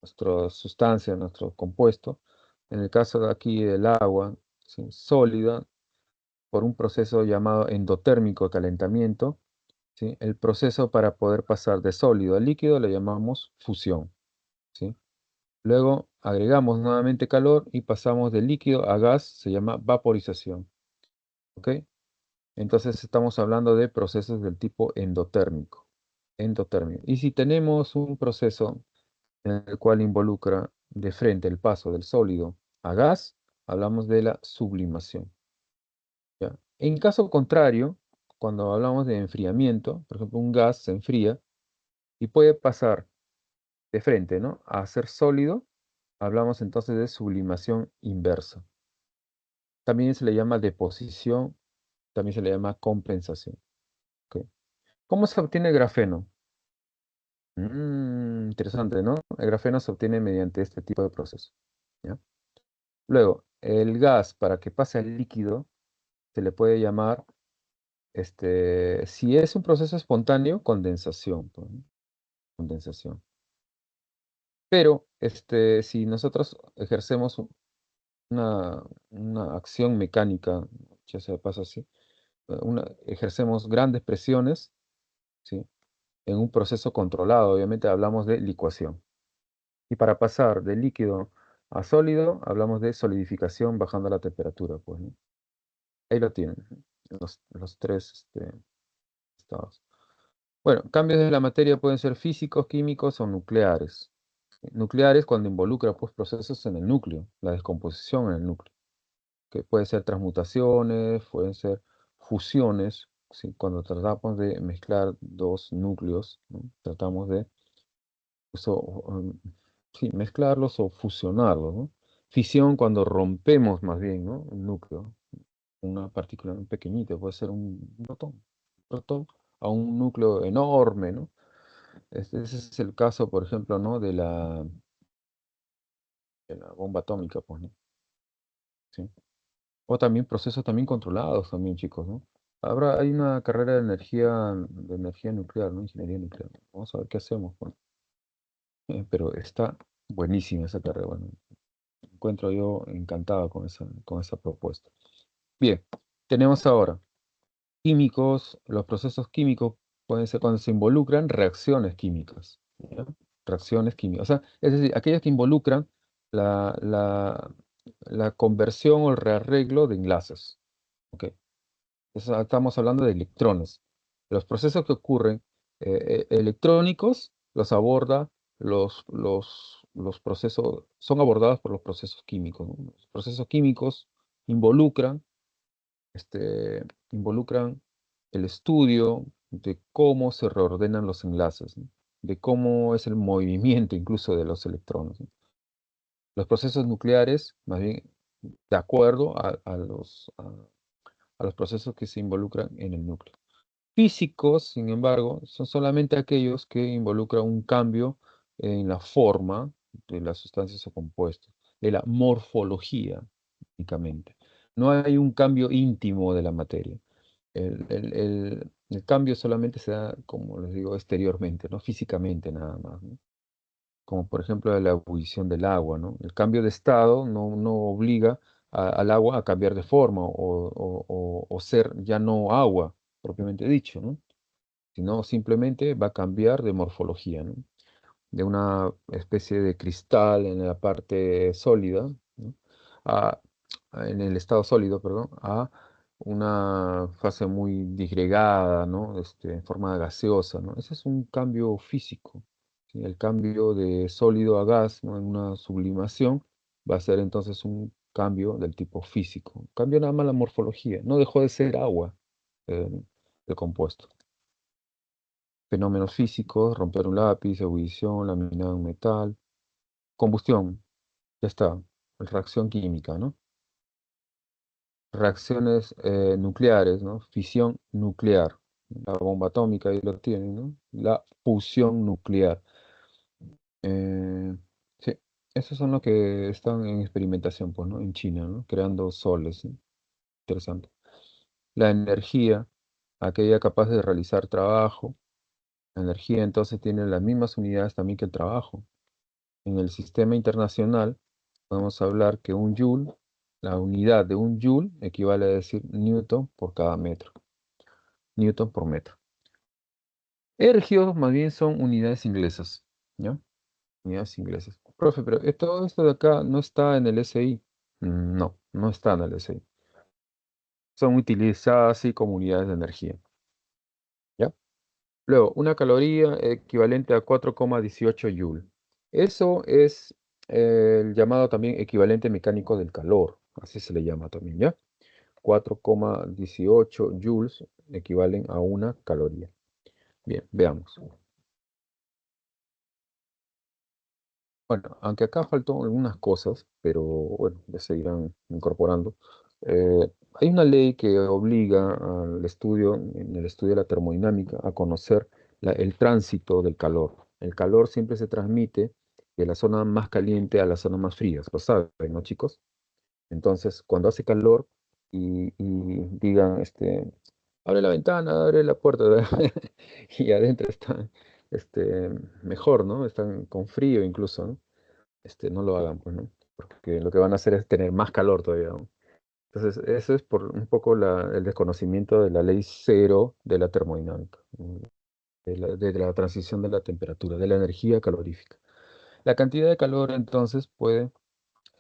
nuestra sustancia, nuestro compuesto, en el caso de aquí del agua, ¿sí? Sólida, por un proceso llamado endotérmico de calentamiento, ¿sí? El proceso para poder pasar de sólido a líquido le llamamos fusión, ¿sí? Luego agregamos nuevamente calor y pasamos de líquido a gas, se llama vaporización, ¿ok? Entonces estamos hablando de procesos del tipo endotérmico, endotérmico. Y si tenemos un proceso en el cual involucra de frente el paso del sólido a gas, hablamos de la sublimación, ¿ya? En caso contrario, cuando hablamos de enfriamiento, por ejemplo, un gas se enfría y puede pasar de frente, ¿no? A ser sólido, hablamos entonces de sublimación inversa. También se le llama deposición, también se le llama compensación. ¿Ok? ¿Cómo se obtiene grafeno? Interesante, ¿no? El grafeno se obtiene mediante este tipo de proceso, ¿ya? Luego, el gas para que pase al líquido se le puede llamar, si es un proceso espontáneo, condensación, pues, ¿no? Condensación. Pero, si nosotros ejercemos una acción mecánica, ya se pasa así, ejercemos grandes presiones, ¿sí? En un proceso controlado, obviamente hablamos de licuación. Y para pasar de líquido a sólido, hablamos de solidificación bajando la temperatura, pues, ¿no? Ahí lo tienen, los tres estados. Bueno, cambios de la materia pueden ser físicos, químicos o nucleares. Nucleares cuando involucra, pues, procesos en el núcleo, la descomposición en el núcleo, que puede ser transmutaciones, pueden ser fusiones, ¿sí? Cuando tratamos de mezclar dos núcleos, ¿no? Tratamos de sí, mezclarlos o fusionarlos, ¿no? Fisión cuando rompemos más bien, ¿no? Un núcleo, una partícula muy pequeñita, puede ser un protón, a un núcleo enorme, ¿no? Ese es el caso, por ejemplo, ¿no? De la bomba atómica, pues, ¿no? ¿Sí? O también procesos también controlados también, chicos, ¿no? Hay una carrera de energía nuclear, ¿no? Ingeniería nuclear. Vamos a ver qué hacemos, pues. Pero está buenísima esa carrera, bueno, me encuentro yo encantado con esa propuesta. Bien, tenemos ahora químicos. Los procesos químicos pueden ser cuando se involucran reacciones químicas, ¿ya? Reacciones químicas. O sea, es decir, aquellas que involucran la, la, la conversión o el rearreglo de enlaces. ¿Ok? Estamos hablando de electrones. Los procesos que ocurren electrónicos los aborda los procesos, son abordados por los procesos químicos, ¿no? Los procesos químicos involucran, involucran el estudio de cómo se reordenan los enlaces, ¿no? De cómo es el movimiento incluso de los electrones, ¿no? Los procesos nucleares, más bien, de acuerdo a los procesos que se involucran en el núcleo. Físicos, sin embargo, son solamente aquellos que involucran un cambio en la forma de las sustancias o compuestos, de la morfología únicamente. No hay un cambio íntimo de la materia. El cambio solamente se da, como les digo, exteriormente, ¿no? Físicamente nada más, ¿no? Como por ejemplo la ebullición del agua, ¿no? El cambio de estado no obliga al agua a cambiar de forma o ser ya no agua, propiamente dicho, ¿no? Sino simplemente va a cambiar de morfología, ¿no? De una especie de cristal en la parte sólida, ¿no? a- en el estado sólido, perdón, a una fase muy disgregada, ¿no? En forma gaseosa, ¿no? Ese es un cambio físico, ¿sí? El cambio de sólido a gas, ¿no? En una sublimación va a ser entonces un cambio del tipo físico. Cambia nada más la morfología, no dejó de ser agua, eh, el compuesto. Fenómenos físicos: romper un lápiz, ebullición, laminado un metal, combustión, ya está, reacción química, ¿no? Reacciones nucleares, ¿no? Fisión nuclear, la bomba atómica ahí lo tienen, ¿no? La fusión nuclear. Eh, sí, esos son los que están en experimentación, pues, ¿no? En China, ¿no? Creando soles, ¿sí? Interesante. La energía, aquella capaz de realizar trabajo. La energía entonces tiene las mismas unidades también que el trabajo. En el sistema internacional podemos hablar que un joule, la unidad de un joule equivale a decir newton por cada metro, newton por metro. Ergios más bien son unidades inglesas, ¿ya? Unidades inglesas. Profe, pero todo esto de acá no está en el SI. No, no está en el SI. Son utilizadas así como unidades de energía, ¿ya? Luego, una caloría equivalente a 4,18 joule. Eso es el llamado también equivalente mecánico del calor, así se le llama también, ¿ya? 4,18 joules equivalen a una caloría. Bien, veamos. Bueno, aunque acá faltó algunas cosas, pero bueno, ya se irán incorporando. Hay una ley que obliga al estudio, en el estudio de la termodinámica, a conocer el tránsito del calor. El calor siempre se transmite de la zona más caliente a la zona más fría, lo saben, ¿no, chicos? Entonces, cuando hace calor y digan, abre la ventana, abre la puerta, y adentro están, mejor, ¿no? Están con frío incluso, ¿no? No lo hagan, pues, ¿no? Porque lo que van a hacer es tener más calor todavía, ¿no? Entonces, eso es por un poco el desconocimiento de la ley cero de la termodinámica, de la transición de la temperatura, de la energía calorífica. La cantidad de calor, entonces, puede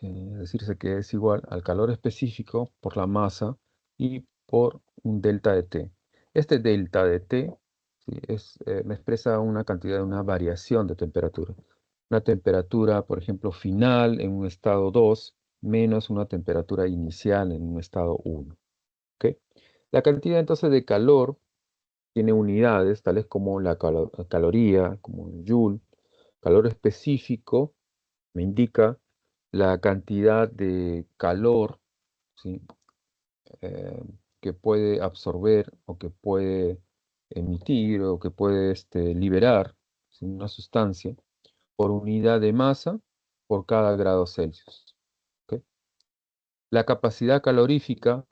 decirse que es igual al calor específico por la masa y por un delta de T. Este delta de T, ¿sí? Me expresa una cantidad, una variación de temperatura. Una temperatura, por ejemplo, final en un estado 2 menos una temperatura inicial en un estado 1. ¿Ok? La cantidad entonces de calor tiene unidades tales como la caloría, como el joule. Calor específico me indica la cantidad de calor, ¿sí? eh, que puede absorber o que puede emitir o que puede liberar, ¿sí? Una sustancia por unidad de masa por cada grado Celsius. ¿Ok? La capacidad calorífica,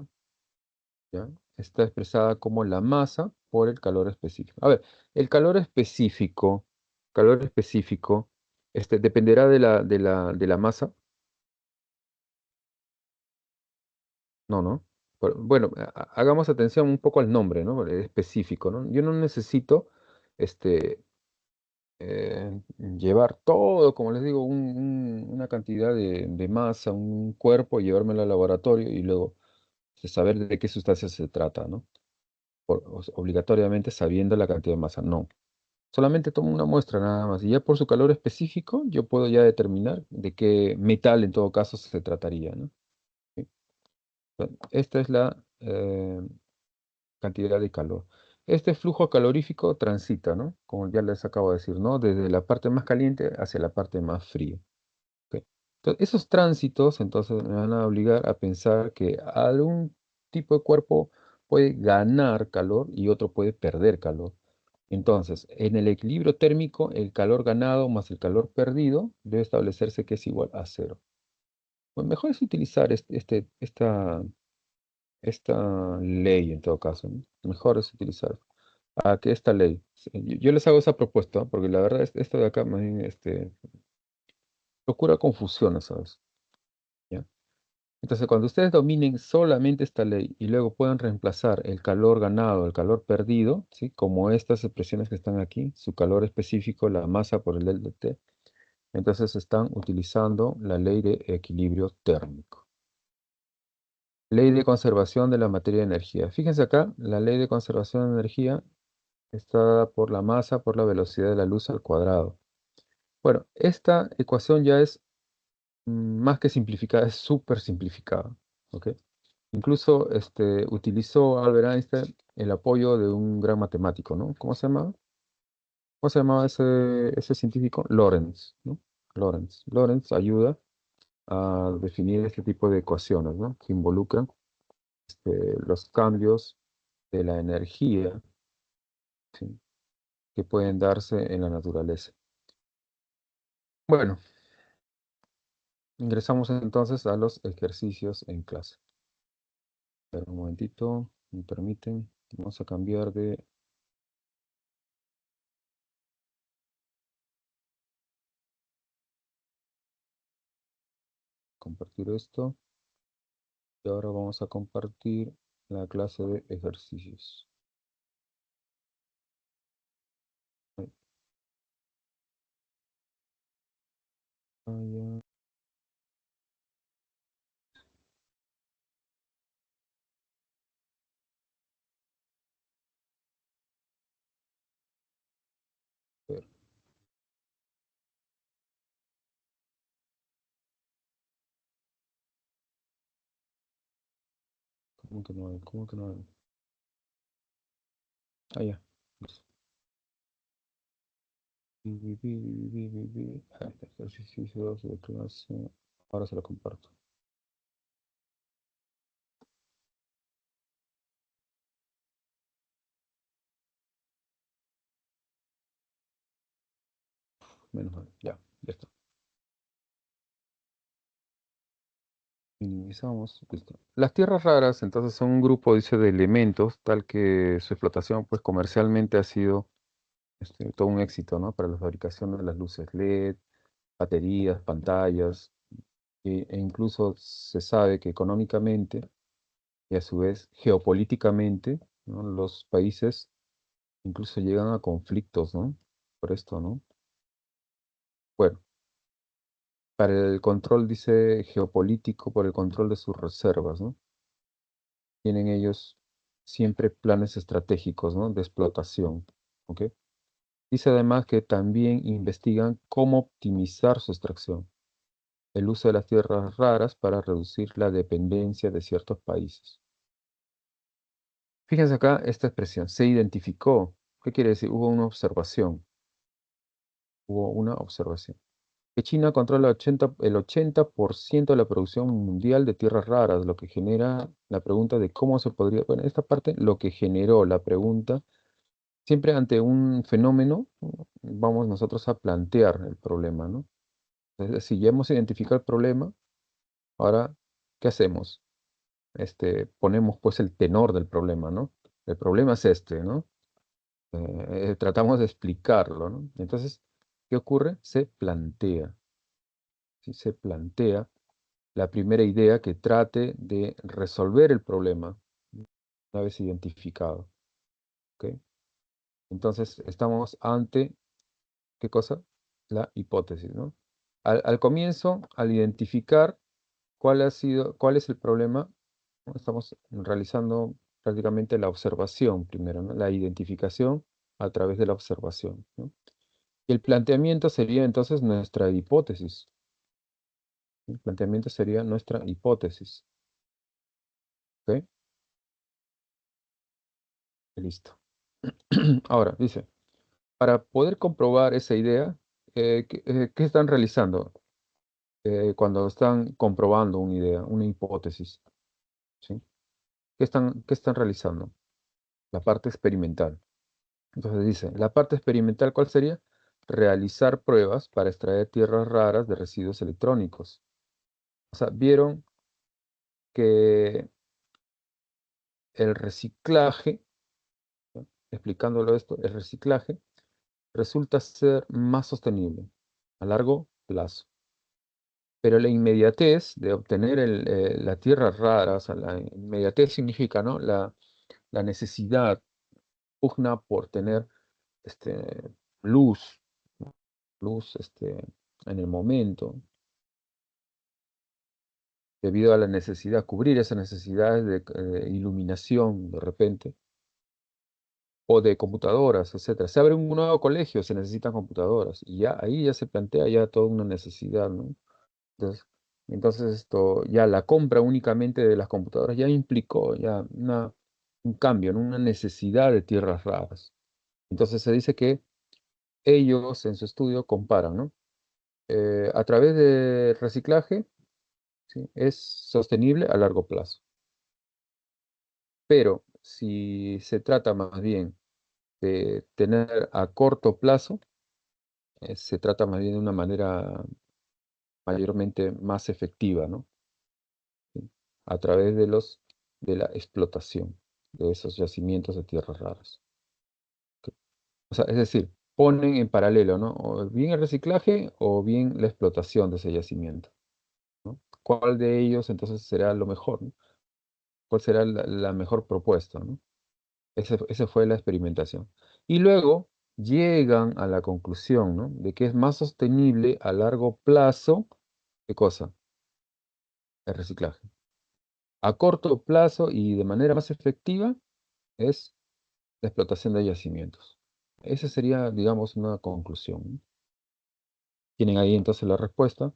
¿ya? Está expresada como la masa por el calor específico. A ver, el calor específico, dependerá de la masa. No, ¿no? Bueno, hagamos atención un poco al nombre, ¿no? Específico, ¿no? Yo no necesito este, llevar todo, como les digo, una cantidad de masa, un cuerpo, llevármelo al laboratorio y luego saber de qué sustancia se trata, ¿no? Obligatoriamente sabiendo la cantidad de masa. No. Solamente tomo una muestra nada más y ya por su calor específico yo puedo ya determinar de qué metal en todo caso se trataría, ¿no? ¿Sí? Esta es la cantidad de calor. Este flujo calorífico transita, ¿no? Como ya les acabo de decir, ¿no? Desde la parte más caliente hacia la parte más fría. ¿Ok? Entonces, esos tránsitos, entonces, me van a obligar a pensar que algún tipo de cuerpo puede ganar calor y otro puede perder calor. Entonces, en el equilibrio térmico, el calor ganado más el calor perdido debe establecerse que es igual a cero. Pues mejor es utilizar esta ley en todo caso, ¿no? Mejor es utilizar. a que esta ley, sí, yo les hago esa propuesta, porque la verdad esto de acá más bien, procura confusiones, ¿sabes? ¿Ya? Entonces, cuando ustedes dominen solamente esta ley y luego puedan reemplazar el calor ganado, el calor perdido, ¿sí? Como estas expresiones que están aquí, su calor específico, la masa por el del de T, entonces están utilizando la ley de equilibrio térmico. Ley de conservación de la materia de energía. Fíjense acá, la ley de conservación de energía está dada por la masa por la velocidad de la luz al cuadrado. Bueno, esta ecuación ya es más que simplificada, es súper simplificada. ¿Ok? Incluso utilizó Albert Einstein el apoyo de un gran matemático, ¿no? ¿Cómo se llamaba? ¿Cómo se llamaba ese científico? Lorentz, ¿no? Lorentz. Lorentz ayuda a definir este tipo de ecuaciones, ¿no? Que involucran los cambios de la energía, ¿sí? Que pueden darse en la naturaleza. Bueno, ingresamos entonces a los ejercicios en clase. Espera un momentito, me permiten. Vamos a cambiar de compartir esto. Y ahora vamos a compartir la clase de ejercicios. Ahí, ya, ver, ¿cómo que no hay? ¿Cómo que no hay? Ah, ya. Listo. Ah, ejercicios de clase. Ahora se lo comparto. Menos mal. Ya, ya está. Minimizamos. Listo. Las tierras raras, entonces, son un grupo, dice, de elementos, tal que su explotación, pues, comercialmente ha sido todo un éxito, ¿no? Para la fabricación de las luces LED, baterías, pantallas, e incluso se sabe que económicamente y a su vez geopolíticamente, ¿no? Los países incluso llegan a conflictos, ¿no? Por esto, ¿no? Bueno, para el control, dice, geopolítico, por el control de sus reservas, ¿no? Tienen ellos siempre planes estratégicos, ¿no? De explotación, ¿ok? Dice además que también investigan cómo optimizar su extracción, el uso de las tierras raras para reducir la dependencia de ciertos países. Fíjense acá esta expresión, se identificó. ¿Qué quiere decir? Hubo una observación. Hubo una observación. Que China controla el 80% de la producción mundial de tierras raras, lo que genera la pregunta de cómo se podría, bueno, esta parte, lo que generó la pregunta, siempre ante un fenómeno, ¿no? Vamos nosotros a plantear el problema, ¿no? Es decir, ya hemos identificado el problema, ahora, ¿qué hacemos? Ponemos pues el tenor del problema, ¿no? El problema es ¿no? Tratamos de explicarlo, ¿no? Entonces, ¿qué ocurre? Se plantea, ¿sí? Se plantea la primera idea que trate de resolver el problema una vez identificado, ¿ok? Entonces, estamos ante, ¿qué cosa? La hipótesis, ¿no? Al comienzo, al identificar cuál es el problema, ¿no? Estamos realizando prácticamente la observación primero, ¿no? La identificación a través de la observación, ¿no? Y el planteamiento sería entonces nuestra hipótesis. El planteamiento sería nuestra hipótesis. ¿Ok? Listo. Ahora, dice, para poder comprobar esa idea, ¿qué están realizando cuando están comprobando una idea, una hipótesis? ¿Sí? ¿Qué están realizando? La parte experimental. Entonces dice, la parte experimental, ¿cuál sería? Realizar pruebas para extraer tierras raras de residuos electrónicos. O sea, vieron que el reciclaje, ¿no? explicándolo esto, el reciclaje resulta ser más sostenible a largo plazo. Pero la inmediatez de obtener la tierra rara, o sea, la inmediatez significa, ¿no? La necesidad, pugna por tener este, luz, luz en el momento, debido a la necesidad, cubrir esas necesidades de iluminación de repente, o de computadoras, etcétera. Se abre un nuevo colegio, se necesitan computadoras, y ya ahí ya se plantea ya toda una necesidad, ¿no? Entonces, entonces esto, ya la compra únicamente de las computadoras ya implicó ya un cambio, ¿no? Una necesidad de tierras raras. Entonces se dice que ellos en su estudio comparan, ¿no? A través de reciclaje, ¿sí? Es sostenible a largo plazo. Pero si se trata más bien de tener a corto plazo, se trata más bien de una manera mayormente más efectiva, ¿no? ¿Sí? A través de la explotación de esos yacimientos de tierras raras. ¿Ok? O sea, es decir, ponen en paralelo, ¿no? O bien el reciclaje o bien la explotación de ese yacimiento, ¿no? ¿Cuál de ellos entonces será lo mejor, ¿no? ¿Cuál será la mejor propuesta, ¿no? Esa fue la experimentación. Y luego llegan a la conclusión, ¿no? De que es más sostenible a largo plazo, ¿qué cosa? El reciclaje. A corto plazo y de manera más efectiva es la explotación de yacimientos. Esa sería, digamos, una conclusión, ¿no? Tienen ahí entonces la respuesta.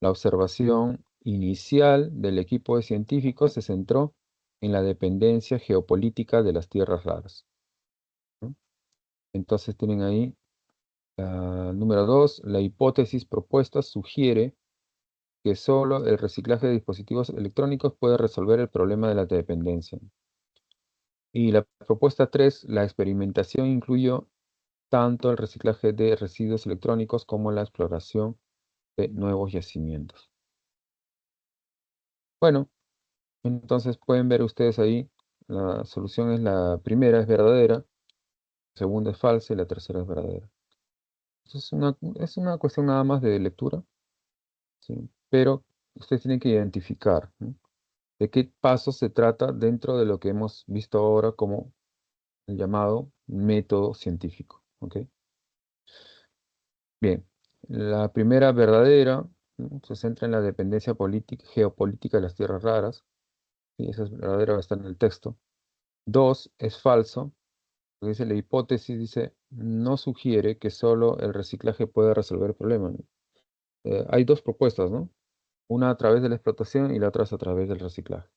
La observación inicial del equipo de científicos se centró en la dependencia geopolítica de las tierras raras, ¿no? Entonces tienen ahí la número 2, la hipótesis propuesta sugiere que solo el reciclaje de dispositivos electrónicos puede resolver el problema de la dependencia. Y la propuesta 3, la experimentación incluyó tanto el reciclaje de residuos electrónicos como la exploración de nuevos yacimientos. Bueno, entonces pueden ver ustedes ahí, la solución es la primera es verdadera, la segunda es falsa y la tercera es verdadera. Entonces es una cuestión nada más de lectura, ¿sí? Pero ustedes tienen que identificar, ¿no? De qué pasos se trata dentro de lo que hemos visto ahora como el llamado método científico. ¿Ok? Bien, la primera verdadera, ¿no? Se centra en la dependencia geopolítica de las tierras raras, y esa es verdadera, está en el texto. Dos, es falso, porque dice la hipótesis, dice, no sugiere que solo el reciclaje puede resolver el problema, ¿no? Hay dos propuestas, ¿no? Una a través de la explotación y la otra es a través del reciclaje.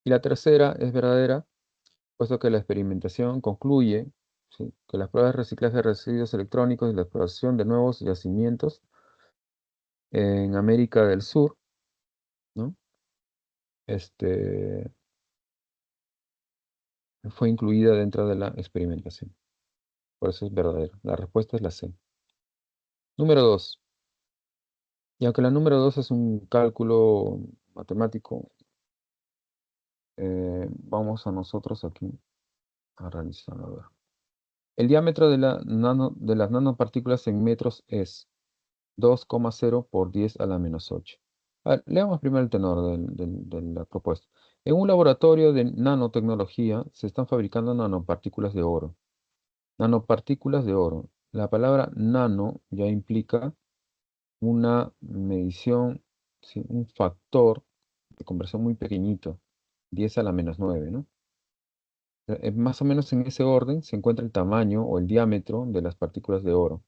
Y la tercera es verdadera, puesto que la experimentación concluye, ¿sí? Que las pruebas de reciclaje de residuos electrónicos y la exploración de nuevos yacimientos en América del Sur, ¿no? Este, fue incluida dentro de la experimentación. Por eso es verdadero. La respuesta es la C. Número 2. Y aunque la número 2 es un cálculo matemático, vamos a nosotros aquí a realizarlo. A ver. El diámetro de las nanopartículas en metros es 2,0 por 10 a la menos 8. A ver, leamos primero el tenor de la propuesta. En un laboratorio de nanotecnología se están fabricando nanopartículas de oro. Nanopartículas de oro. La palabra nano ya implica una medición, ¿sí? Un factor de conversión muy pequeñito, 10 a la menos 9, ¿no? Más o menos en ese orden se encuentra el tamaño o el diámetro de las partículas de oro,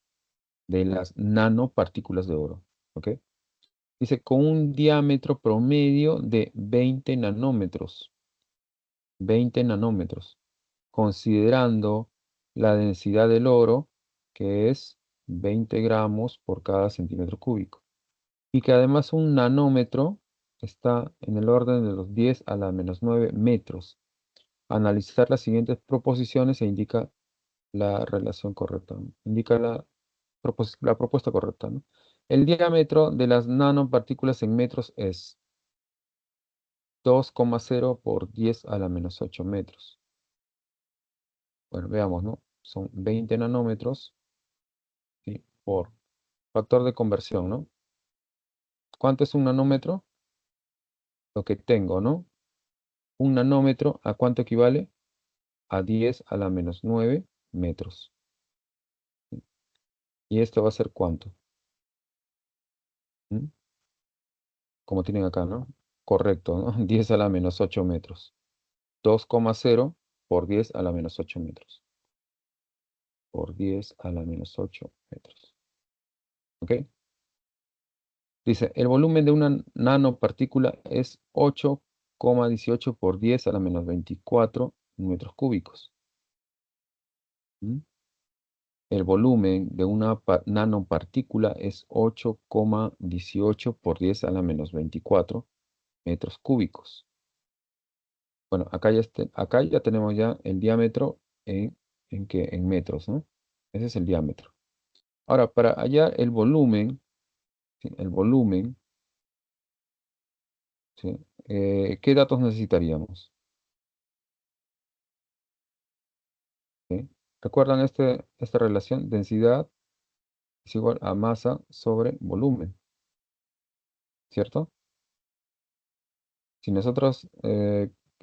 de las nanopartículas de oro. ¿Ok? Dice, con un diámetro promedio de 20 nanómetros. 20 nanómetros, considerando la densidad del oro, que es 20 gramos por cada centímetro cúbico. Y que además un nanómetro está en el orden de los 10 a la menos 9 metros. Analizar las siguientes proposiciones e indica la relación correcta, ¿no? Indica la propuesta correcta, ¿no? El diámetro de las nanopartículas en metros es 2,0 por 10 a la menos 8 metros. Bueno, veamos, ¿no? Son 20 nanómetros, ¿sí? Por factor de conversión, ¿no? ¿Cuánto es un nanómetro? Lo que tengo, ¿no? Un nanómetro, ¿a cuánto equivale? A 10 a la menos 9 metros. ¿Y esto va a ser cuánto? ¿Mm? Como tienen acá, ¿no? Correcto, ¿no? 10 a la menos 8 metros. 2,0 por 10 a la menos 8 metros. Por 10 a la menos 8 metros. ¿Ok? Dice, el volumen de una nanopartícula es 8,18 por 10 a la menos 24 metros cúbicos. ¿Mm? El volumen de una nanopartícula es 8,18 por 10 a la menos 24 metros cúbicos. Bueno, acá ya tenemos ya el diámetro en metros, ¿no? Ese es el diámetro. Ahora, para hallar el volumen, ¿sí? El volumen, ¿sí? ¿Qué datos necesitaríamos? ¿Sí? ¿Recuerdan esta relación? Densidad es igual a masa sobre volumen, ¿cierto? Si nosotros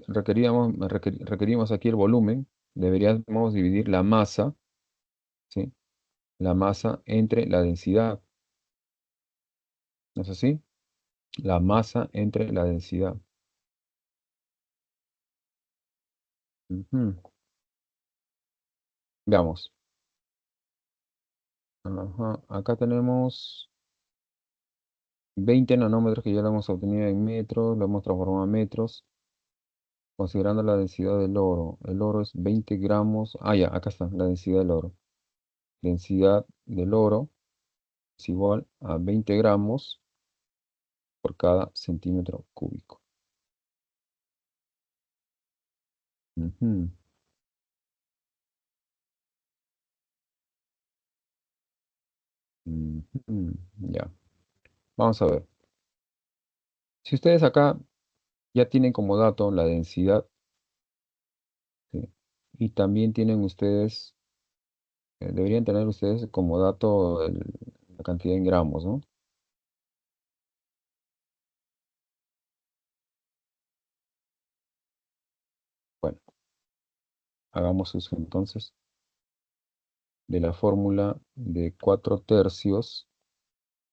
requerimos aquí el volumen, deberíamos dividir la masa, ¿sí? La masa entre la densidad. ¿No es así? La masa entre la densidad. Ujú. Veamos. Ajá, acá tenemos 20 nanómetros que ya lo hemos obtenido en metros, lo hemos transformado en metros, considerando la densidad del oro. El oro es 20 gramos. Ah, ya, acá está, la densidad del oro. Densidad del oro es igual a 20 gramos por cada centímetro cúbico. Ujú, ujú, ya, vamos a ver. Si ustedes acá ya tienen como dato la densidad, ¿sí? Y también tienen ustedes, deberían tener ustedes como dato la cantidad en gramos, ¿no? Bueno, hagamos uso entonces de la fórmula de 4 tercios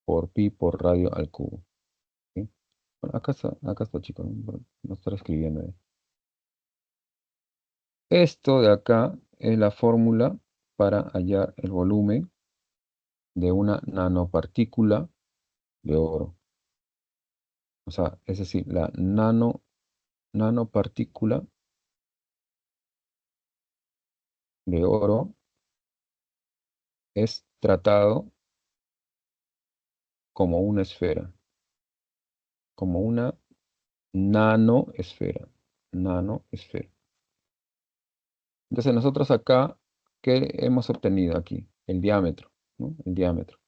por pi por radio al cubo. ¿Sí? Bueno, acá está, chicos, no estar escribiendo ahí. Esto de acá es la fórmula para hallar el volumen de una nanopartícula de oro. O sea, es decir, la nanopartícula de oro es tratado como una esfera, como una nanoesfera, nanoesfera. Entonces nosotros acá, ¿qué hemos obtenido aquí? El diámetro, ¿no? El diámetro.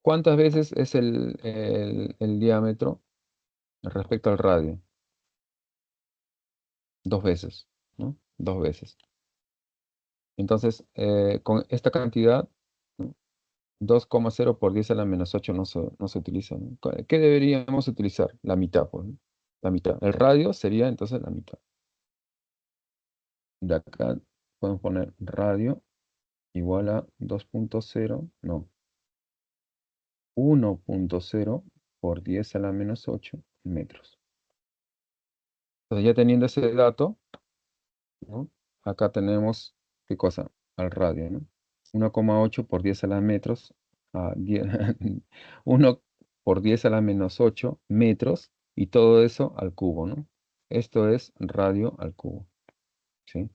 ¿Cuántas veces es el diámetro respecto al radio? Dos veces, ¿no? Dos veces. Entonces, con esta cantidad, ¿no? 2,0 por 10 a la menos 8 no se utiliza, ¿no? ¿Qué deberíamos utilizar? La mitad, pues, ¿no? La mitad. El radio sería entonces la mitad. De acá podemos poner radio igual a 2,0, no, 1,0 por 10 a la menos 8 metros. Entonces ya teniendo ese dato, ¿no? Acá tenemos, ¿qué cosa? Al radio, ¿no? 1,8 por 10 a la metros, a 10 1 por 10 a la menos 8 metros, y todo eso al cubo, ¿no? Esto es radio al cubo, ¿sí?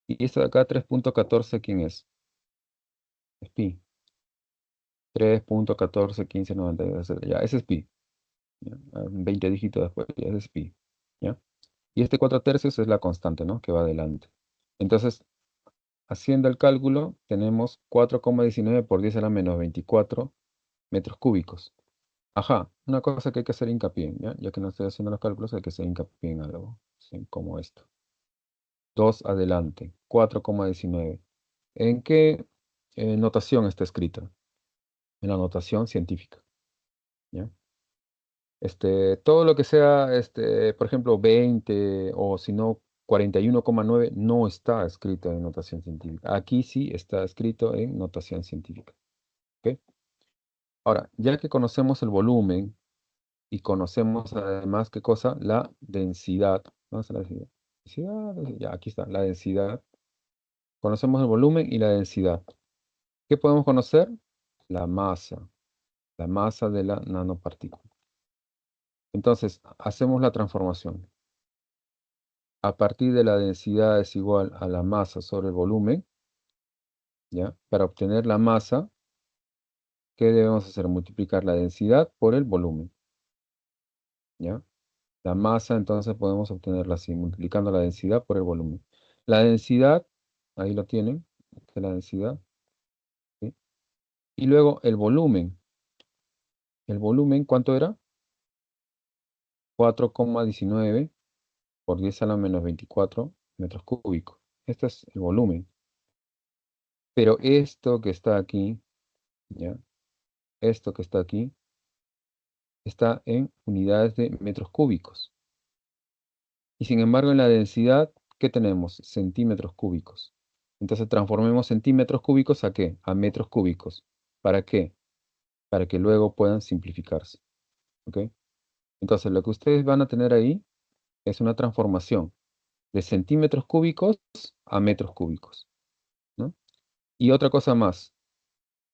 Y esto de acá, 3,14, ¿quién es? Es pi. 3,141592, ya, ese es pi. ¿Ya? 20 dígitos después, ya, ese es pi. ¿Ya? Y este 4 tercios es la constante, ¿no? Que va adelante. Entonces, haciendo el cálculo, tenemos 4,19 por 10 a la menos 24 metros cúbicos. Ajá, una cosa que hay que hacer hincapié, ¿ya? Ya que no estoy haciendo los cálculos, hay que hacer hincapié en algo, ¿sí? Como esto. 2 adelante, 4,19. ¿En qué notación está escrita? En la notación científica, ¿ya? Todo lo que sea, por ejemplo, 20 o si no, 41,9 no está escrito en notación científica. Aquí sí está escrito en notación científica. ¿Ok? Ahora, ya que conocemos el volumen y conocemos además, ¿qué cosa? La densidad. Vamos a la densidad. Ya, aquí está, la densidad. Conocemos el volumen y la densidad. ¿Qué podemos conocer? La masa de la nanopartícula. Entonces, hacemos la transformación. A partir de la densidad es igual a la masa sobre el volumen, ¿ya? Para obtener la masa, ¿qué debemos hacer? Multiplicar la densidad por el volumen, ¿ya? La masa, entonces, podemos obtenerla así, multiplicando la densidad por el volumen. La densidad, ahí lo tienen, esta es la densidad, ¿sí? Y luego el volumen. El volumen, ¿cuánto era? 4,19 por 10 a la menos 24 metros cúbicos. Este es el volumen. Pero esto que está aquí, ¿ya? Esto que está aquí, está en unidades de metros cúbicos. Y sin embargo, en la densidad, ¿qué tenemos? Centímetros cúbicos. Entonces transformemos centímetros cúbicos ¿a qué? A metros cúbicos. ¿Para qué? Para que luego puedan simplificarse. ¿Ok? Entonces lo que ustedes van a tener ahí es una transformación de centímetros cúbicos a metros cúbicos, ¿no? Y otra cosa más,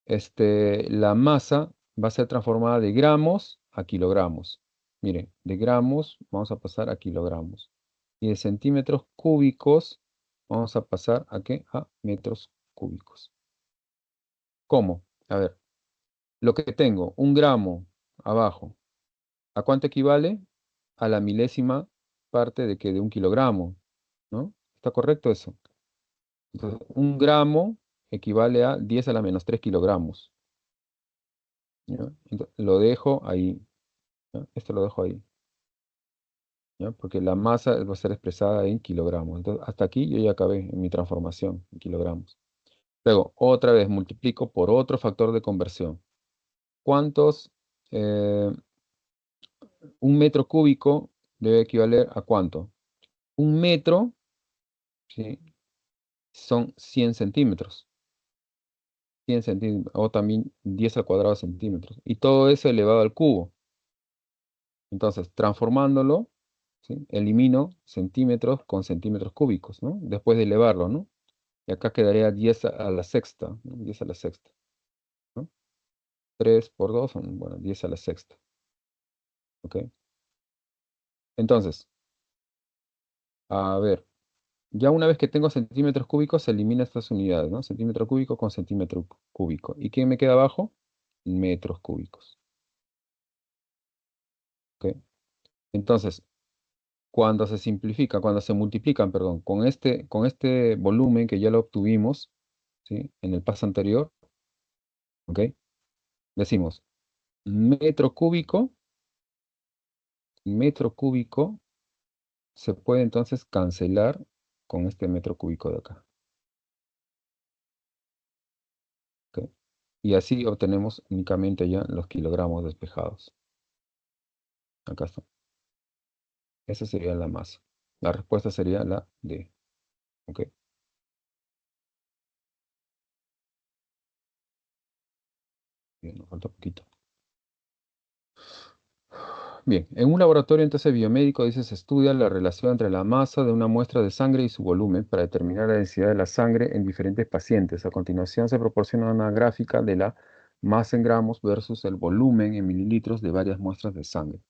la masa va a ser transformada de gramos a kilogramos. Miren, de gramos vamos a pasar a kilogramos. Y de centímetros cúbicos vamos a pasar ¿a qué? A metros cúbicos. ¿Cómo? A ver, lo que tengo, 1 gramo abajo, ¿a cuánto equivale? A la milésima parte de que de 1 kilogramo, ¿no? ¿Está correcto eso? Entonces, 1 gramo equivale a 10 a la menos 3 kilogramos. ¿Ya? Lo dejo ahí, ¿ya? Esto lo dejo ahí, ¿ya? Porque la masa va a ser expresada en kilogramos. Entonces, hasta aquí yo ya acabé en mi transformación en kilogramos. Luego, otra vez multiplico por otro factor de conversión. ¿Cuántos? eh, un metro cúbico debe equivaler a ¿cuánto? Un metro, ¿sí? Son 100 centímetros. 100 centímetros, o también 10 al cuadrado centímetros. Y todo eso elevado al cubo. Entonces, transformándolo, ¿sí? Elimino centímetros con centímetros cúbicos, ¿no? Después de elevarlo, ¿no? Y acá quedaría 10 a la sexta, ¿no? 10 a la sexta, ¿no? 3 por 2 son, bueno, 10 a la sexta, ¿ok? Entonces, a ver, ya una vez que tengo centímetros cúbicos, se elimina estas unidades, ¿no? Centímetro cúbico con centímetro cúbico. ¿Y qué me queda abajo? Metros cúbicos, ¿ok? Entonces, cuando se simplifica, cuando se multiplican, perdón, con este volumen que ya lo obtuvimos, ¿sí? En el paso anterior, ¿ok? Decimos metro cúbico se puede entonces cancelar con este metro cúbico de acá, ¿ok? Y así obtenemos únicamente ya los kilogramos despejados. Acá está. Esa sería la masa. La respuesta sería la D, ¿ok? Bien, nos falta poquito. Bien, en un laboratorio entonces biomédico dice se estudia la relación entre la masa de una muestra de sangre y su volumen para determinar la densidad de la sangre en diferentes pacientes. A continuación se proporciona una gráfica de la masa en gramos versus el volumen en mililitros de varias muestras de sangre.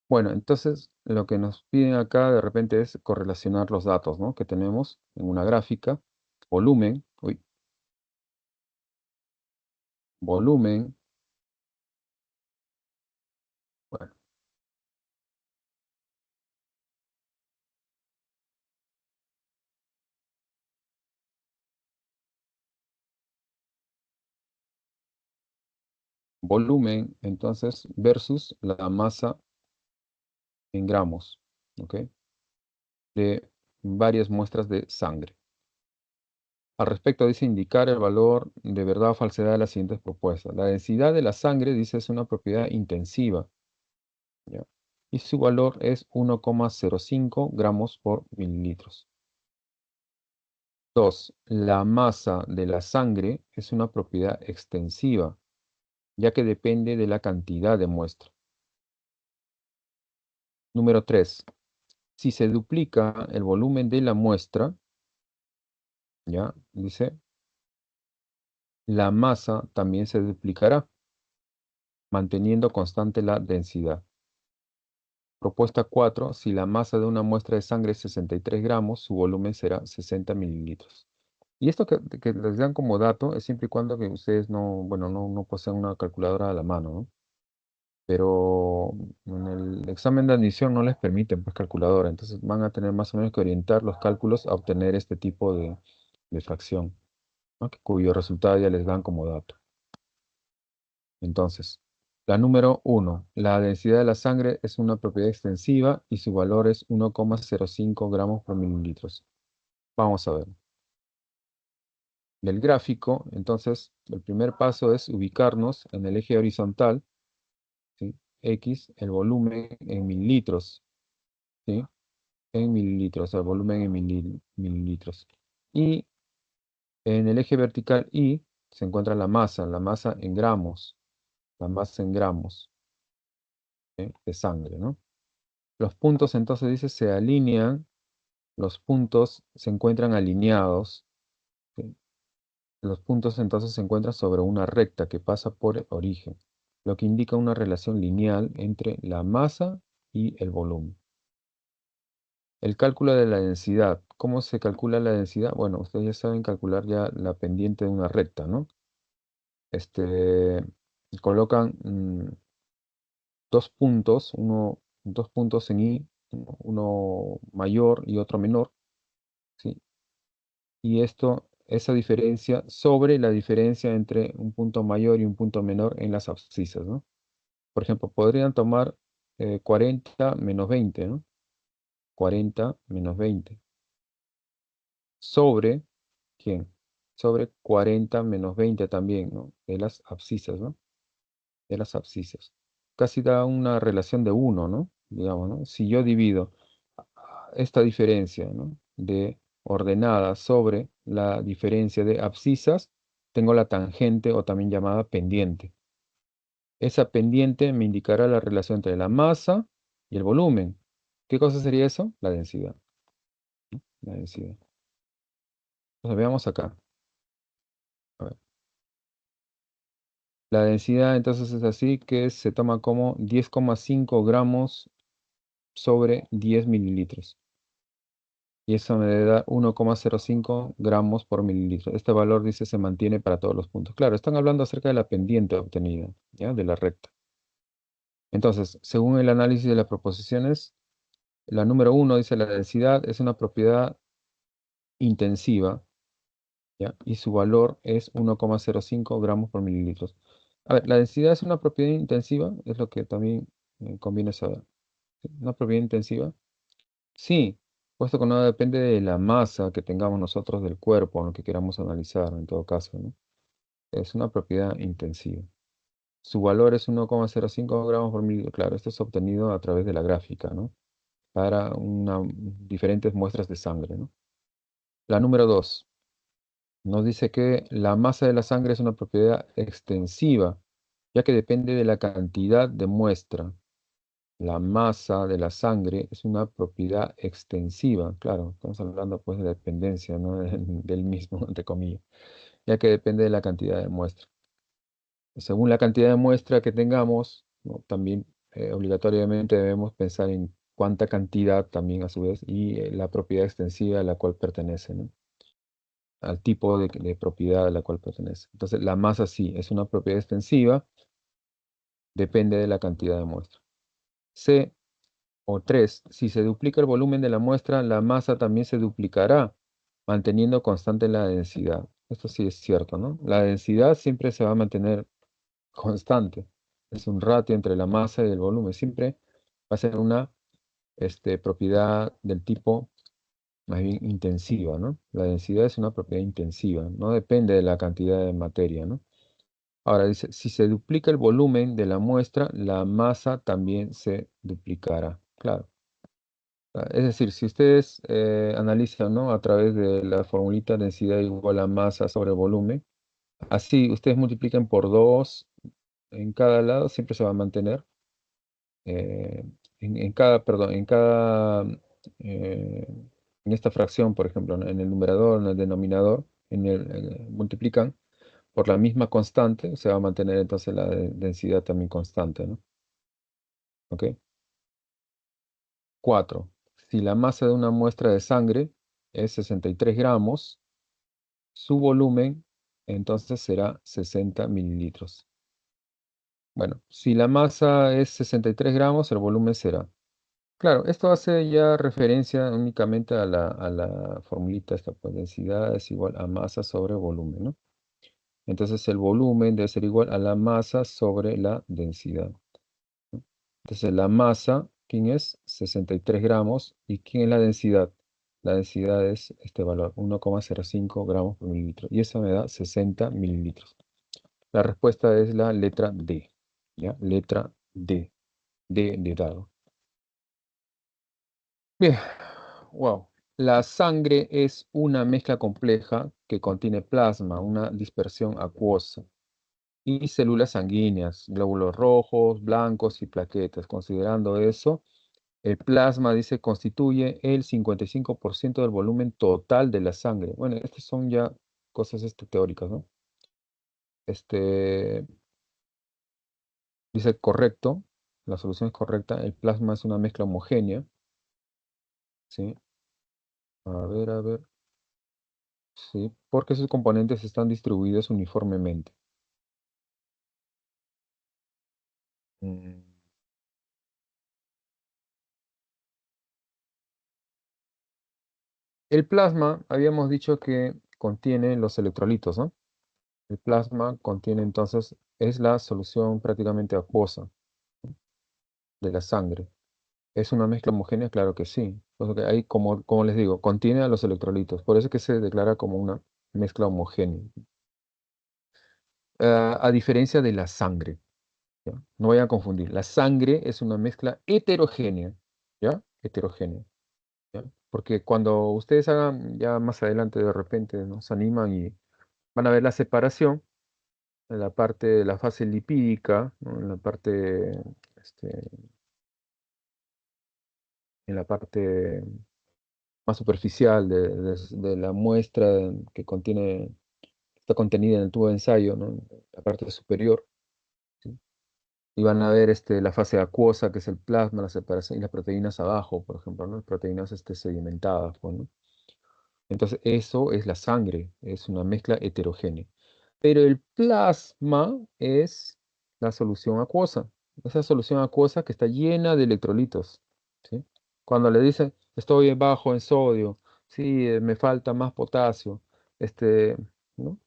Bueno, entonces lo que nos piden acá de repente es correlacionar los datos, ¿no? Que tenemos en una gráfica. Volumen, uy, volumen, bueno, volumen entonces versus la masa en gramos, ¿ok? De varias muestras de sangre. Al respecto, dice indicar el valor de verdad o falsedad de las siguientes propuestas. La densidad de la sangre, dice, es una propiedad intensiva, ¿ya? Y su valor es 1,05 gramos por mililitros. 2. La masa de la sangre es una propiedad extensiva, ya que depende de la cantidad de muestra. Número 3. Si se duplica el volumen de la muestra, ya, dice, la masa también se duplicará, manteniendo constante la densidad. Propuesta 4. Si la masa de una muestra de sangre es 63 gramos, su volumen será 60 mililitros. Y esto que les dan como dato es siempre y cuando que ustedes no, bueno, no posean una calculadora a la mano, ¿no? Pero en el examen de admisión no les permiten pues calculadora, entonces van a tener más o menos que orientar los cálculos a obtener este tipo de fracción, ¿no? Cuyo resultado ya les dan como dato. Entonces, la número 1, la densidad de la sangre es una propiedad extensiva y su valor es 1,05 gramos por mililitros. Vamos a ver. Del gráfico, entonces, el primer paso es ubicarnos en el eje horizontal, ¿sí? X, el volumen en mililitros, ¿sí? En mililitros, el volumen en mililitros. Y en el eje vertical Y se encuentra la masa en gramos, la masa en gramos, ¿sí? De sangre, ¿no? Los puntos entonces dice se alinean, los puntos se encuentran alineados, ¿sí? Los puntos entonces se encuentran sobre una recta que pasa por el origen, lo que indica una relación lineal entre la masa y el volumen. El cálculo de la densidad. ¿Cómo se calcula la densidad? Bueno, ustedes ya saben calcular ya la pendiente de una recta, ¿no? Colocan dos puntos en Y, uno mayor y otro menor, ¿sí? Y esa diferencia sobre la diferencia entre un punto mayor y un punto menor en las abscisas, ¿no? Por ejemplo, podrían tomar 40 menos 20, ¿no? 40 menos 20. Sobre, ¿quién? Sobre 40 menos 20 también, ¿no? De las abscisas, ¿no? De las abscisas. Casi da una relación de 1, ¿no? Digamos, ¿no? Si yo divido esta diferencia, ¿no? De ordenada sobre la diferencia de abscisas, tengo la tangente o también llamada pendiente. Esa pendiente me indicará la relación entre la masa y el volumen. ¿Qué cosa sería eso? La densidad. La densidad. Entonces veamos acá. A ver. La densidad entonces es así que se toma como 10,5 gramos sobre 10 mililitros. Y eso me debe dar 1,05 gramos por mililitro. Este valor, dice, se mantiene para todos los puntos. Claro, están hablando acerca de la pendiente obtenida, ¿ya? De la recta. Entonces, según el análisis de las proposiciones, la número 1 dice la densidad es una propiedad intensiva, ¿ya? Y su valor es 1,05 gramos por mililitros. A ver, la densidad es una propiedad intensiva, es lo que también conviene saber. ¿Sí? ¿Una propiedad intensiva? Sí, puesto que no depende de la masa que tengamos nosotros del cuerpo, lo que queramos analizar en todo caso, ¿no? Es una propiedad intensiva. Su valor es 1,05 gramos por mililitro. Claro, esto es obtenido a través de la gráfica, ¿no? Para diferentes muestras de sangre, ¿no? La número 2 nos dice que la masa de la sangre es una propiedad extensiva, ya que depende de la cantidad de muestra. La masa de la sangre es una propiedad extensiva, claro, estamos hablando pues de dependencia, ¿no? Del mismo, entre comillas, ya que depende de la cantidad de muestra. Según la cantidad de muestra que tengamos, ¿no? También obligatoriamente debemos pensar en cuánta cantidad también a su vez y la propiedad extensiva a la cual pertenece, ¿no? Al tipo de propiedad a la cual pertenece. Entonces, la masa sí es una propiedad extensiva, depende de la cantidad de muestra. C o 3, si se duplica el volumen de la muestra, la masa también se duplicará, manteniendo constante la densidad. Esto sí es cierto, ¿no? La densidad siempre se va a mantener constante. Es un ratio entre la masa y el volumen. Siempre va a ser una propiedad del tipo más bien intensiva, ¿no? La densidad es una propiedad intensiva, no depende de la cantidad de materia, ¿no? Ahora dice, si se duplica el volumen de la muestra, la masa también se duplicará. Claro. Es decir, si ustedes analizan, ¿no? A través de la formulita densidad igual a masa sobre volumen, así ustedes multiplican por 2 en cada lado, siempre se va a mantener. eh, en cada, perdón, eh, en esta fracción, por ejemplo, ¿no? En el numerador, en el denominador, multiplican por la misma constante, se va a mantener entonces la densidad también constante, ¿no? ¿Ok? 4. Si la masa de una muestra de sangre es 63 gramos, su volumen entonces será 60 mililitros. Bueno, si la masa es 63 gramos, el volumen será. Claro, esto hace ya referencia únicamente a la formulita, esta pues, densidad es igual a masa sobre volumen, ¿no? Entonces el volumen debe ser igual a la masa sobre la densidad. Entonces la masa, ¿quién es? 63 gramos. ¿Y quién es la densidad? La densidad es este valor, 1,05 gramos por mililitro. Y eso me da 60 mililitros. La respuesta es la letra D. ¿Ya? Letra D. D de dado. Bien. Wow. La sangre es una mezcla compleja que contiene plasma, una dispersión acuosa, y células sanguíneas, glóbulos rojos, blancos y plaquetas. Considerando eso, el plasma, dice, constituye el 55% del volumen total de la sangre. Bueno, estas son ya cosas teóricas, ¿no? Este, dice correcto, la solución es correcta, el plasma es una mezcla homogénea, ¿sí? A ver, sí, porque sus componentes están distribuidos uniformemente. Mm, El plasma, habíamos dicho que contiene los electrolitos, ¿no? El plasma contiene entonces, es la solución prácticamente acuosa de la sangre. ¿Es una mezcla homogénea? Claro que sí. Por eso que ahí, como les digo, contiene a los electrolitos. Por eso que se declara como una mezcla homogénea. A diferencia de la sangre, ¿ya? No vayan a confundir. La sangre es una mezcla heterogénea, ¿ya? Heterogénea, ¿ya? Porque cuando ustedes hagan, ya más adelante de repente, ¿no? Se animan y van a ver la separación en la parte de la fase lipídica, ¿no? Este, en la parte más superficial de la muestra que está contenida en el tubo de ensayo, ¿no? La parte superior, ¿sí? Y van a ver la fase acuosa, que es el plasma, la separación, y las proteínas abajo, por ejemplo, ¿no? Las proteínas sedimentadas, pues, ¿no? Entonces, eso es la sangre, es una mezcla heterogénea. Pero el plasma es la solución acuosa, esa solución acuosa que está llena de electrolitos, ¿sí? Cuando le dicen, estoy bajo en sodio, sí, me falta más potasio, ¿no?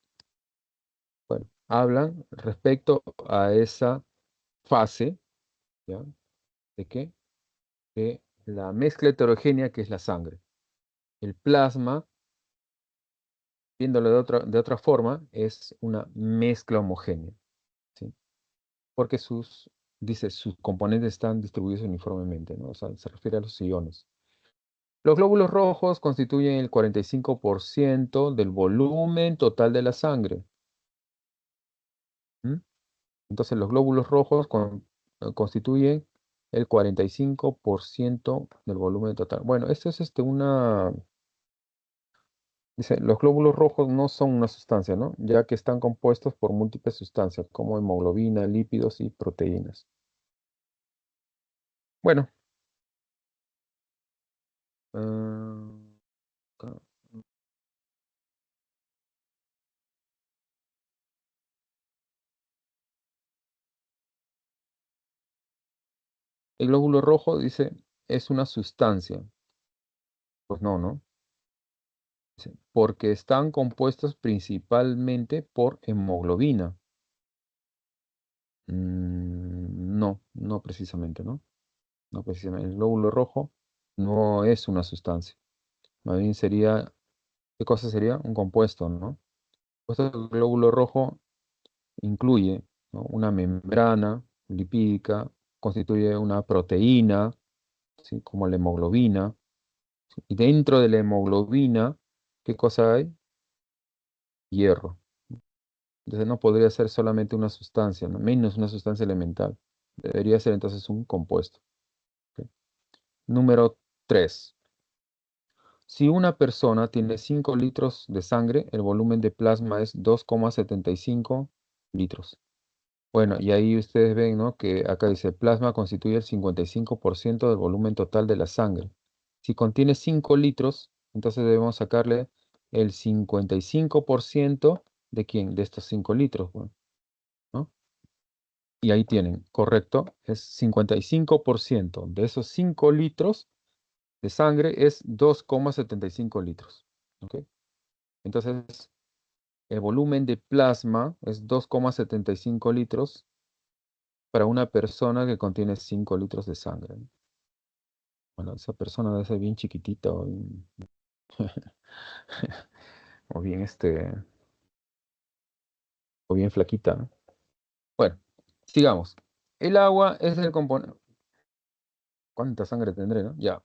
Bueno, hablan respecto a esa fase, ¿ya? ¿De qué? De la mezcla heterogénea que es la sangre. El plasma, viéndolo de otra forma, es una mezcla homogénea, ¿sí? Porque dice, sus componentes están distribuidos uniformemente, ¿no? O sea, se refiere a los iones. Los glóbulos rojos constituyen el 45% del volumen total de la sangre. ¿M? Entonces, los glóbulos rojos constituyen el 45% del volumen total. Bueno, esto es dice, los glóbulos rojos no son una sustancia, ¿no? Ya que están compuestos por múltiples sustancias, como hemoglobina, lípidos y proteínas. Bueno, ah, acá. El glóbulo rojo dice, es una sustancia. Pues no, ¿no? Dice, porque están compuestos principalmente por hemoglobina. No, no precisamente, ¿no? No precisamente. El glóbulo rojo no es una sustancia. Más bien sería, ¿qué cosa sería? Un compuesto, ¿no? Puesto que el glóbulo rojo incluye, ¿no?, una membrana lipídica, constituye una proteína, ¿sí?, como la hemoglobina. ¿Sí? Y dentro de la hemoglobina, ¿qué cosa hay? Hierro. Entonces no podría ser solamente una sustancia, ¿no?, menos una sustancia elemental. Debería ser entonces un compuesto. ¿Ok? Número 3. Si una persona tiene 5 litros de sangre, el volumen de plasma es 2,75 litros. Bueno, y ahí ustedes ven, ¿no?, que acá dice, plasma constituye el 55% del volumen total de la sangre. Si contiene 5 litros, entonces debemos sacarle el 55% de quién, de estos 5 litros, bueno, ¿no? Y ahí tienen, correcto, es 55% de esos 5 litros de sangre es 2,75 litros. ¿Ok? Entonces, el volumen de plasma es 2,75 litros para una persona que contiene 5 litros de sangre, ¿no? Bueno, esa persona debe ser bien chiquitita o bien, o bien flaquita, ¿no? Bueno, sigamos. El agua es el componente. ¿Cuánta sangre tendré, no? Ya.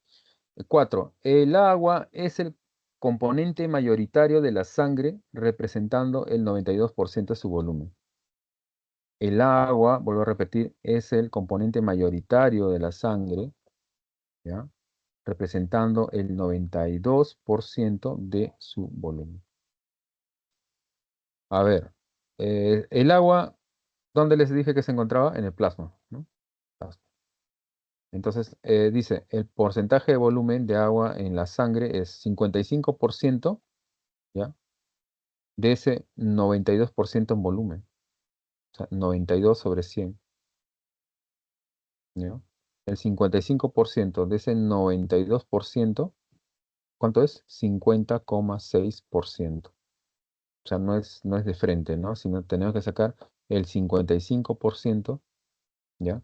4. El agua es el componente mayoritario de la sangre, representando el 92% de su volumen. El agua, vuelvo a repetir, es el componente mayoritario de la sangre, ¿ya?, representando el 92% de su volumen. A ver, el agua, ¿dónde les dije que se encontraba? En el plasma, ¿no? Plasma. Entonces, dice, el porcentaje de volumen de agua en la sangre es 55%, ¿ya?, de ese 92% en volumen. O sea, 92 sobre 100, ¿ya? El 55% de ese 92%, ¿cuánto es? 50,6%. O sea, no es de frente, ¿no? Sino tenemos que sacar el 55%, ¿ya?,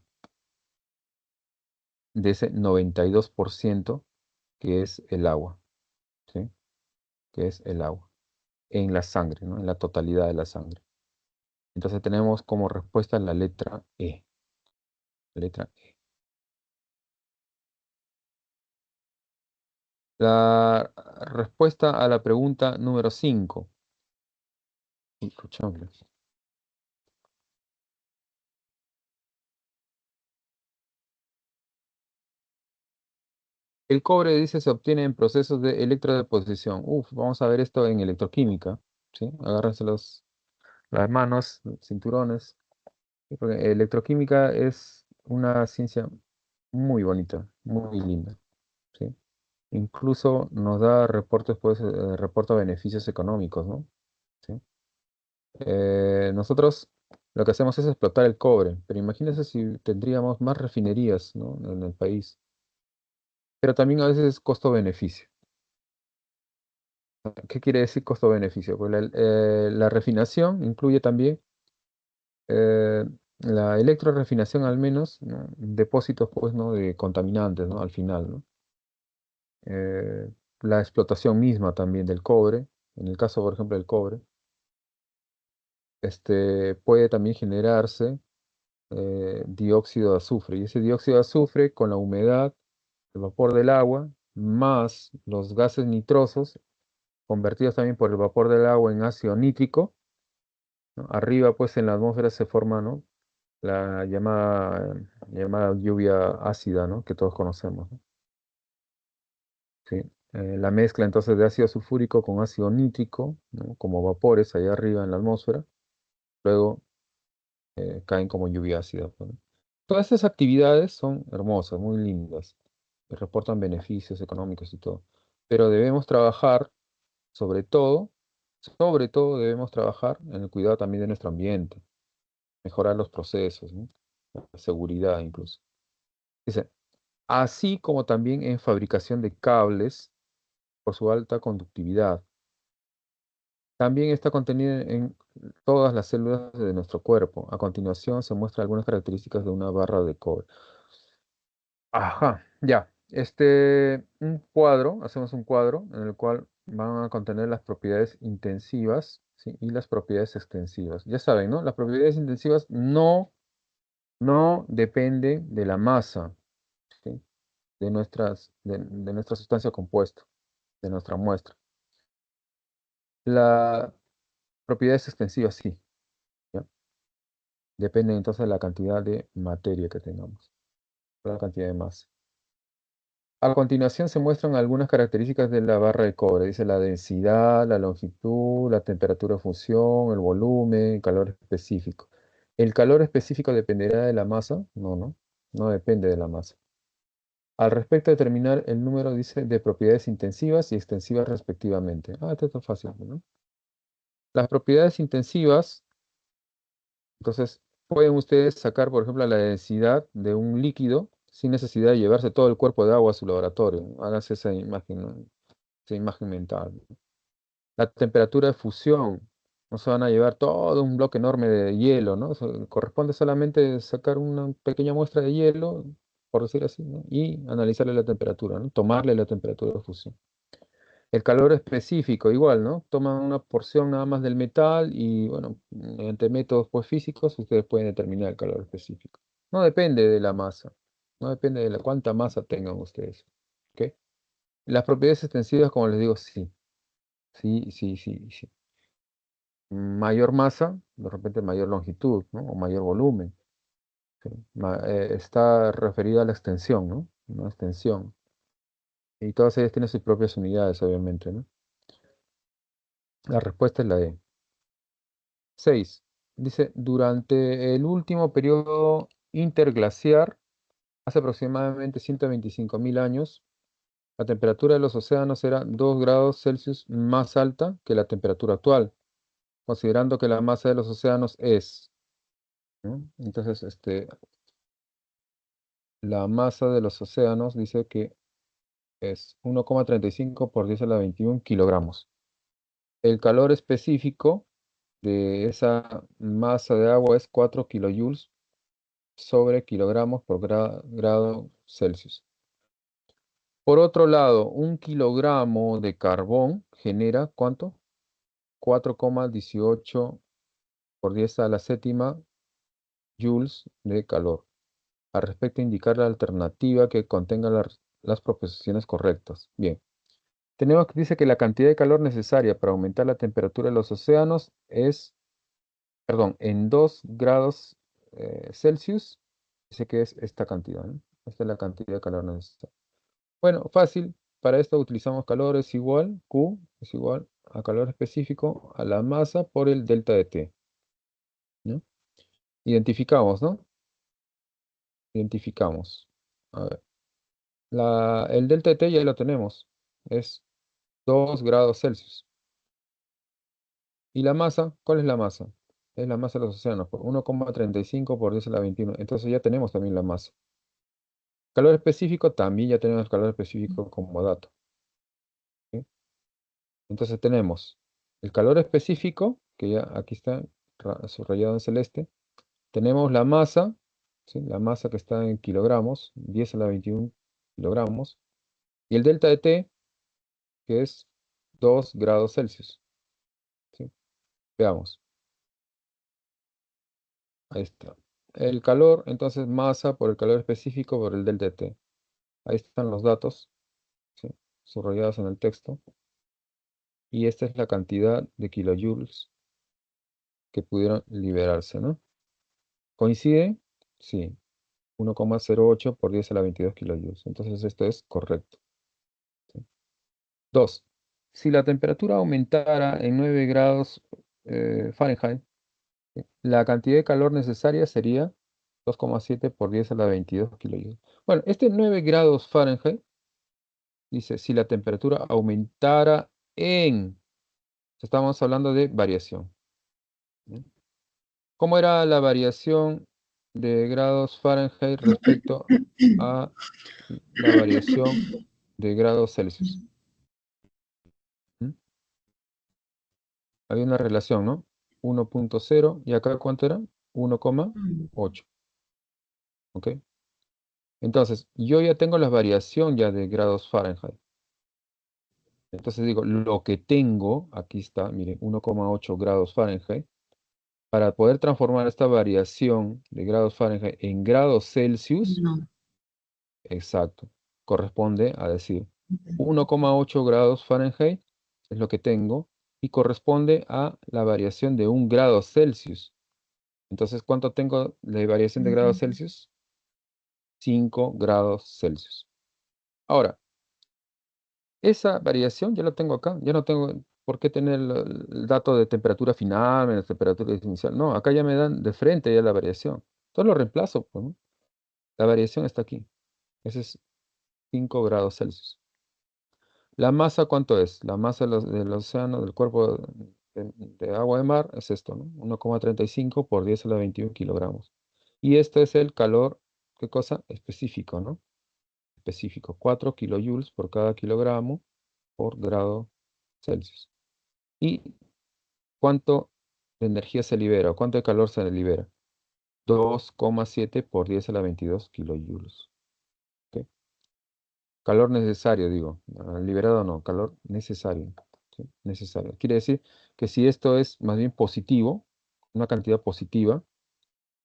de ese 92% que es el agua, ¿sí? Que es el agua en la sangre, ¿no? En la totalidad de la sangre. Entonces tenemos como respuesta la letra E. La letra E. La respuesta a la pregunta número 5. El cobre, dice, se obtiene en procesos de electrodeposición. Uf, vamos a ver esto en electroquímica, ¿sí? Agárrense las manos, los cinturones. Sí, porque electroquímica es una ciencia muy bonita, muy linda, ¿sí? Incluso nos da reportes, pues, reporta beneficios económicos, ¿no? ¿Sí? Nosotros lo que hacemos es explotar el cobre, pero imagínense si tendríamos más refinerías, ¿no?, en el país. Pero también a veces es costo-beneficio. ¿Qué quiere decir costo-beneficio? Pues la refinación incluye también eh, la electrorefinación, al menos, ¿no?, depósitos, pues, ¿no?, de contaminantes, ¿no?, al final, ¿no? Eh, la explotación misma también del cobre, en el caso, por ejemplo, del cobre, puede también generarse dióxido de azufre. Y ese dióxido de azufre, con la humedad, el vapor del agua, más los gases nitrosos, convertidos también por el vapor del agua en ácido nítrico, ¿no? Arriba, pues, en la atmósfera se forma, ¿no?, la llamada lluvia ácida, ¿no?, que todos conocemos, ¿no? ¿Sí? La mezcla entonces de ácido sulfúrico con ácido nítrico, ¿no?, como vapores allá arriba en la atmósfera, luego caen como lluvia ácida, pues, ¿no? Todas estas actividades son hermosas, muy lindas, y reportan beneficios económicos y todo, pero debemos trabajar, sobre todo, debemos trabajar en el cuidado también de nuestro ambiente, mejorar los procesos, ¿no?, la seguridad incluso. Dice, así como también en fabricación de cables por su alta conductividad. También está contenida en todas las células de nuestro cuerpo. A continuación se muestran algunas características de una barra de cobre. Ajá, ya. Un cuadro, hacemos un cuadro en el cual van a contener las propiedades intensivas, ¿sí? Y las propiedades extensivas. Ya saben, ¿no? Las propiedades intensivas no dependen de la masa, ¿sí? De nuestra sustancia compuesta, de nuestra muestra. Las propiedades extensivas sí, ¿ya? Dependen entonces de la cantidad de materia que tengamos, la cantidad de masa. A continuación se muestran algunas características de la barra de cobre. Dice la densidad, la longitud, la temperatura de fusión, el volumen, el calor específico. ¿El calor específico dependerá de la masa? No depende de la masa. Al respecto, determinar el número, dice, de propiedades intensivas y extensivas respectivamente. Esto está fácil, ¿no? Las propiedades intensivas, entonces, pueden ustedes sacar, por ejemplo, la densidad de un líquido sin necesidad de llevarse todo el cuerpo de agua a su laboratorio. Háganse esa imagen, ¿no? Esa imagen mental. La temperatura de fusión, no se van a llevar todo un bloque enorme de hielo, ¿no? Corresponde solamente sacar una pequeña muestra de hielo, por decir así, ¿no? Y analizarle la temperatura, ¿no? Tomarle la temperatura de fusión. El calor específico, igual, ¿no? Toman una porción nada más del metal y, bueno, mediante métodos pues, físicos, ustedes pueden determinar el calor específico. No depende de la masa, no depende de la cuánta masa tengan ustedes, ¿ok? Las propiedades extensivas, como les digo, sí, sí. Mayor masa, de repente mayor longitud, ¿no? O mayor volumen. ¿Sí? Está referido a la extensión, ¿no? Una extensión. Y todas ellas tienen sus propias unidades, obviamente, ¿no? La respuesta es la E. 6. Dice, durante el último periodo interglaciar, hace aproximadamente 125.000 años, la temperatura de los océanos era 2 grados Celsius más alta que la temperatura actual, considerando que la masa de los océanos es, ¿no? Entonces, la masa de los océanos dice que es 1,35 por 10 a la 21 kilogramos. El calor específico de esa masa de agua es 4 kilojoules sobre kilogramos por grado Celsius. Por otro lado, un kilogramo de carbón genera, ¿cuánto? 4,18 por 10 a la séptima joules de calor. Al respecto, indicar la alternativa que contenga las proposiciones correctas. Bien. Tenemos que dice que la cantidad de calor necesaria para aumentar la temperatura de los océanos es, perdón, en 2 grados Celsius, dice que es esta cantidad, ¿no? Esta es la cantidad de calor necesaria. Bueno, fácil. Para esto utilizamos calor es igual, Q es igual a calor específico a la masa por el delta de T, ¿no? Identificamos, ¿no? Identificamos. A ver, el delta de T ya lo tenemos. Es 2 grados Celsius. ¿Y la masa? ¿Cuál es la masa? Es la masa de los océanos, por 1,35 por 10 a la 21. Entonces ya tenemos también la masa. Calor específico, también ya tenemos calor específico como dato, ¿sí? Entonces tenemos el calor específico, que ya aquí está subrayado en celeste. Tenemos la masa, ¿sí? La masa que está en kilogramos, 10 a la 21 kilogramos. Y el delta de T, que es 2 grados Celsius, ¿sí? Veamos. Ahí está. El calor, entonces masa por el calor específico por el delta T. Ahí están los datos, ¿sí? Subrayados en el texto. Y esta es la cantidad de kilojoules que pudieron liberarse, ¿no? ¿Coincide? Sí. 1,08 por 10 a la 22 kilojoules. Entonces esto es correcto, ¿sí? 2. Si la temperatura aumentara en 9 grados Fahrenheit, la cantidad de calor necesaria sería 2,7 por 10 a la 22 kilojoules. Bueno, 9 grados Fahrenheit dice, si la temperatura aumentara estamos hablando de variación, ¿no? ¿Cómo era la variación de grados Fahrenheit respecto a la variación de grados Celsius? ¿Mm? Había una relación, ¿no? 1,0 y acá ¿cuánto era? 1,8. ¿Ok? Entonces, yo ya tengo la variación ya de grados Fahrenheit. Entonces digo, lo que tengo, aquí está, miren, 1,8 grados Fahrenheit. Para poder transformar esta variación de grados Fahrenheit en grados Celsius, No. exacto, corresponde a decir 1,8 grados Fahrenheit es lo que tengo y corresponde a la variación de 1 grado Celsius. Entonces, ¿cuánto tengo de variación de grados Celsius? 5 grados Celsius. Ahora, esa variación ya la tengo acá, ya no tengo por qué tener el dato de temperatura final, menos temperatura inicial. No, acá ya me dan de frente ya la variación. Entonces lo reemplazo, pues, ¿no? La variación está aquí. Ese es 5 grados Celsius. ¿La masa cuánto es? La masa del océano, del cuerpo de agua de mar, es esto, ¿no? 1,35 por 10 a la 21 kilogramos. Y esto es el calor, ¿qué cosa? Específico, ¿no? Específico. 4 kilojoules por cada kilogramo por grado Celsius. ¿Y cuánto de energía se libera? ¿O cuánto de calor se libera? 2,7 por 10 a la 22 kilojoules. ¿Ok? Calor necesario, digo. Liberado no, calor necesario. ¿Sí? Necesario. Quiere decir que si esto es más bien positivo, una cantidad positiva,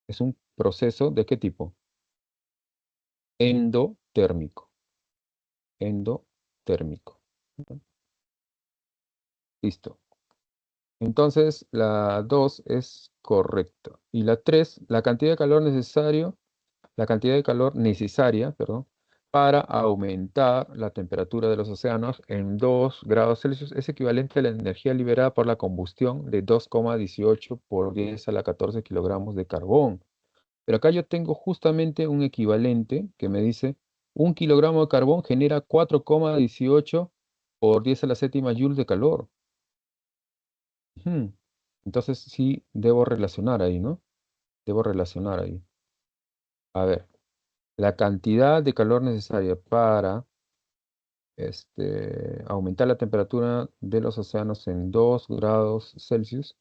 es un proceso ¿de qué tipo? Endotérmico. Endotérmico. ¿Ok? Listo. Entonces, la 2 es correcta. Y la 3, la cantidad de calor necesario, la cantidad de calor necesaria, perdón, para aumentar la temperatura de los océanos en 2 grados Celsius es equivalente a la energía liberada por la combustión de 2,18 por 10 a la 14 kilogramos de carbón. Pero acá yo tengo justamente un equivalente que me dice 1 kilogramo de carbón genera 4,18 por 10 a la séptima joules de calor. Ujú. Entonces sí debo relacionar ahí, ¿no? Debo relacionar ahí. A ver, la cantidad de calor necesaria para aumentar la temperatura de los océanos en 2 grados Celsius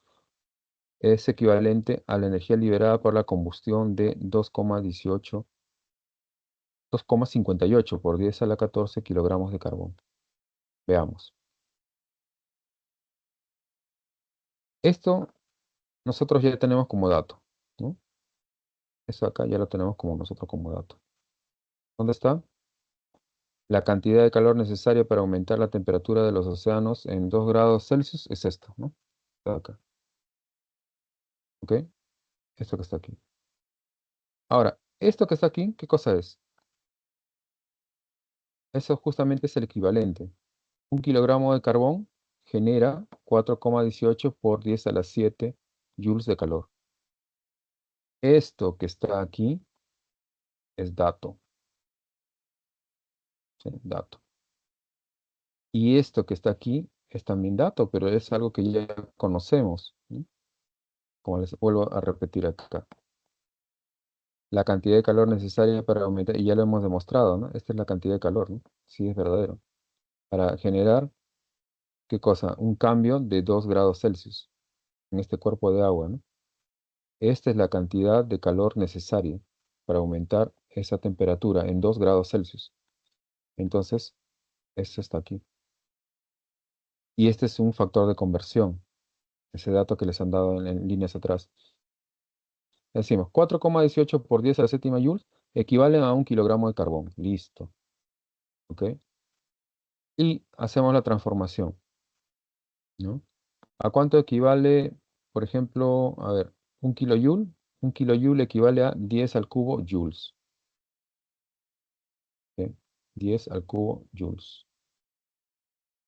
es equivalente a la energía liberada por la combustión de 2,58 por 10 a la 14 kilogramos de carbón. Veamos. Esto nosotros ya tenemos como dato, ¿no? Eso acá ya lo tenemos como nosotros como dato. ¿Dónde está? La cantidad de calor necesaria para aumentar la temperatura de los océanos en 2 grados Celsius es esto, ¿no? Está acá. ¿Ok? Esto que está aquí. Ahora, esto que está aquí, ¿qué cosa es? Eso justamente es el equivalente. 1 kilogramo de carbón genera 4,18 por 10 a la 7 joules de calor. Esto que está aquí es dato. ¿Sí? Dato. Y esto que está aquí es también dato, pero es algo que ya conocemos, ¿no? Como les vuelvo a repetir acá. La cantidad de calor necesaria para aumentar, y ya lo hemos demostrado, ¿no? Esta es la cantidad de calor, ¿no? Sí, es verdadero. Para generar, ¿qué cosa? Un cambio de 2 grados Celsius en este cuerpo de agua, ¿no? Esta es la cantidad de calor necesaria para aumentar esa temperatura en 2 grados Celsius. Entonces, esto está aquí. Y este es un factor de conversión, ese dato que les han dado en líneas atrás. Decimos, 4,18 por 10 a la séptima joules equivalen a 1 kilogramo de carbón. Listo. ¿Ok? Y hacemos la transformación, ¿no? ¿A cuánto equivale, por ejemplo, a ver, 1 kilojoule? 1 kilojoule equivale a 10 al cubo joules. ¿Ok? 10 al cubo joules.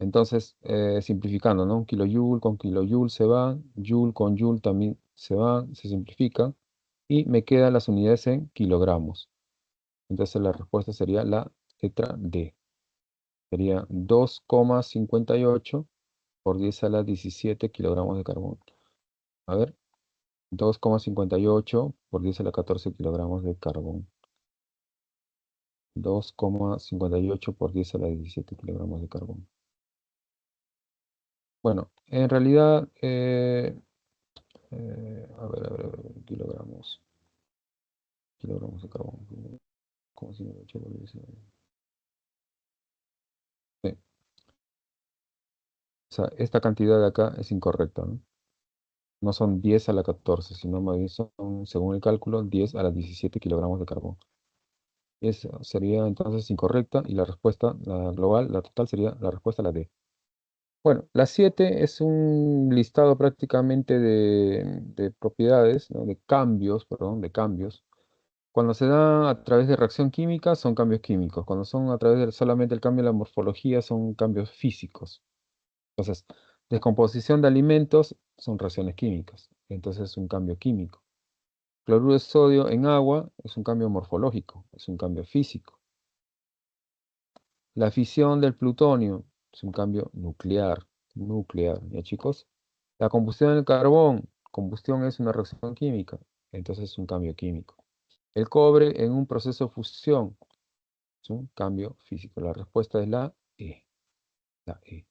Entonces, simplificando, ¿no? 1 kilojoule con kilojoule se va, joule con joule también se va, se simplifica, y me quedan las unidades en kilogramos. Entonces la respuesta sería la letra D. Sería 2,58 por 10 a la 17 kilogramos de carbón. A ver, 2,58 por 10 a la 14 kilogramos de carbón. 2,58 por 10 a la 17 kilogramos de carbón. Bueno, en realidad, a ver, kilogramos de carbón. como si no, sí. O sea, esta cantidad de acá es incorrecta, ¿no? No son 10 a la 14, sino más bien son, según el cálculo, 10 a la 17 kilogramos de carbón. Esa sería entonces incorrecta y la respuesta, la global, la total sería la respuesta la D. Bueno, la 7 es un listado prácticamente de propiedades, ¿no? De cambios, perdón, de cambios. Cuando se da a través de reacción química son cambios químicos. Cuando son a través de solamente el cambio de la morfología son cambios físicos. Entonces, descomposición de alimentos son reacciones químicas. Entonces es un cambio químico. Cloruro de sodio en agua es un cambio morfológico, es un cambio físico. La fisión del plutonio es un cambio nuclear, nuclear, ¿ya chicos? La combustión del carbón, combustión es una reacción química, entonces es un cambio químico. El cobre en un proceso de fusión es un cambio físico. La respuesta es la E. La E.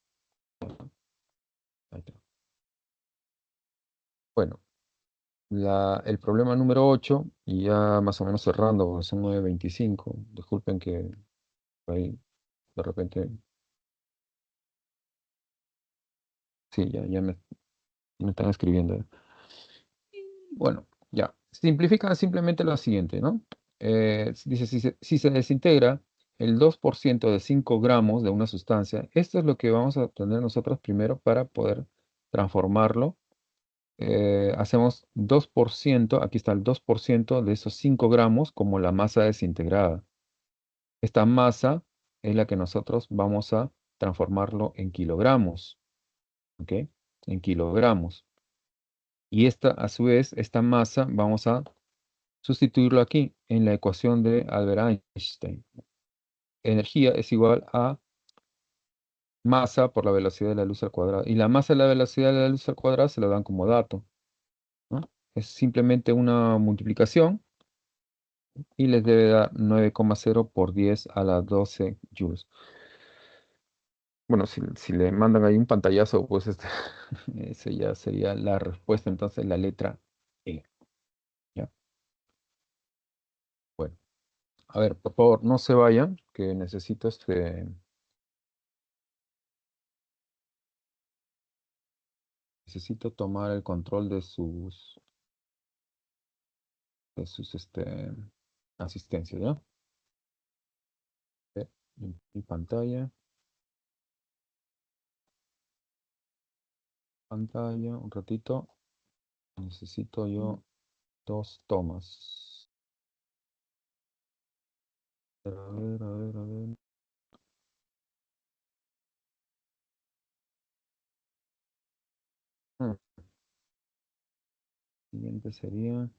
Ahí está. Bueno, el problema número 8, y ya más o menos cerrando, porque son 9:25. Disculpen que ahí de repente, sí, me están escribiendo. Bueno, ya. Simplifica simplemente lo siguiente, ¿no? Dice, si se desintegra el 2% de 5 gramos de una sustancia, esto es lo que vamos a obtener nosotros primero para poder transformarlo. Hacemos 2%, aquí está el 2% de esos 5 gramos como la masa desintegrada. Esta masa es la que nosotros vamos a transformarlo en kilogramos, ¿ok? En kilogramos. Y esta, a su vez, esta masa vamos a sustituirlo aquí en la ecuación de Albert Einstein. Energía es igual a masa por la velocidad de la luz al cuadrado. Y la masa y la velocidad de la luz al cuadrado se lo dan como dato, ¿no? Es simplemente una multiplicación y les debe dar 9,0 por 10 a la 12 joules. Bueno, si le mandan ahí un pantallazo, pues ese ya sería la respuesta, entonces la letra E. ¿Ya? Bueno, a ver, por favor, no se vayan, que necesito tomar el control de sus asistencias, ¿ya? Mi pantalla, un ratito. Necesito yo 2 tomas. A ver, a ver, a ver. Hmm, Siguiente sería.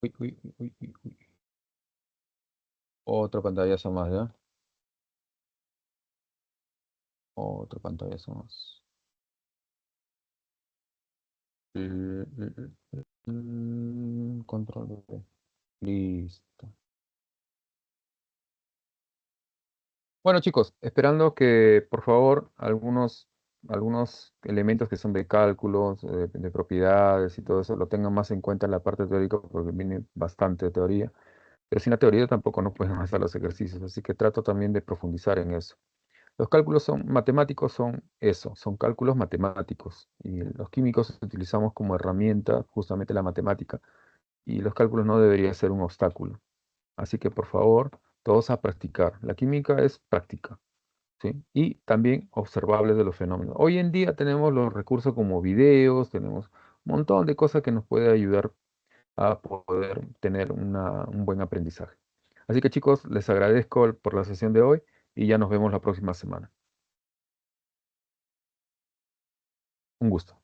Uy, uy, uy, uy, uy, uy. Otro pantallazo más, ¿ya? Otro pantallazo más. Control V. Listo. Bueno, chicos, esperando que por favor algunos elementos que son de cálculos, de propiedades y todo eso, lo tengan más en cuenta en la parte teórica, porque viene bastante de teoría. Pero sin la teoría tampoco no pueden hacer los ejercicios, así que trato también de profundizar en eso. Los cálculos son matemáticos, son eso, son cálculos matemáticos. Y los químicos utilizamos como herramienta justamente la matemática. Y los cálculos no debería ser un obstáculo. Así que por favor, todos a practicar. La química es práctica, ¿sí? Y también observables de los fenómenos. Hoy en día tenemos los recursos como videos, tenemos un montón de cosas que nos puede ayudar a poder tener un buen aprendizaje. Así que chicos, les agradezco por la sesión de hoy y ya nos vemos la próxima semana. Un gusto.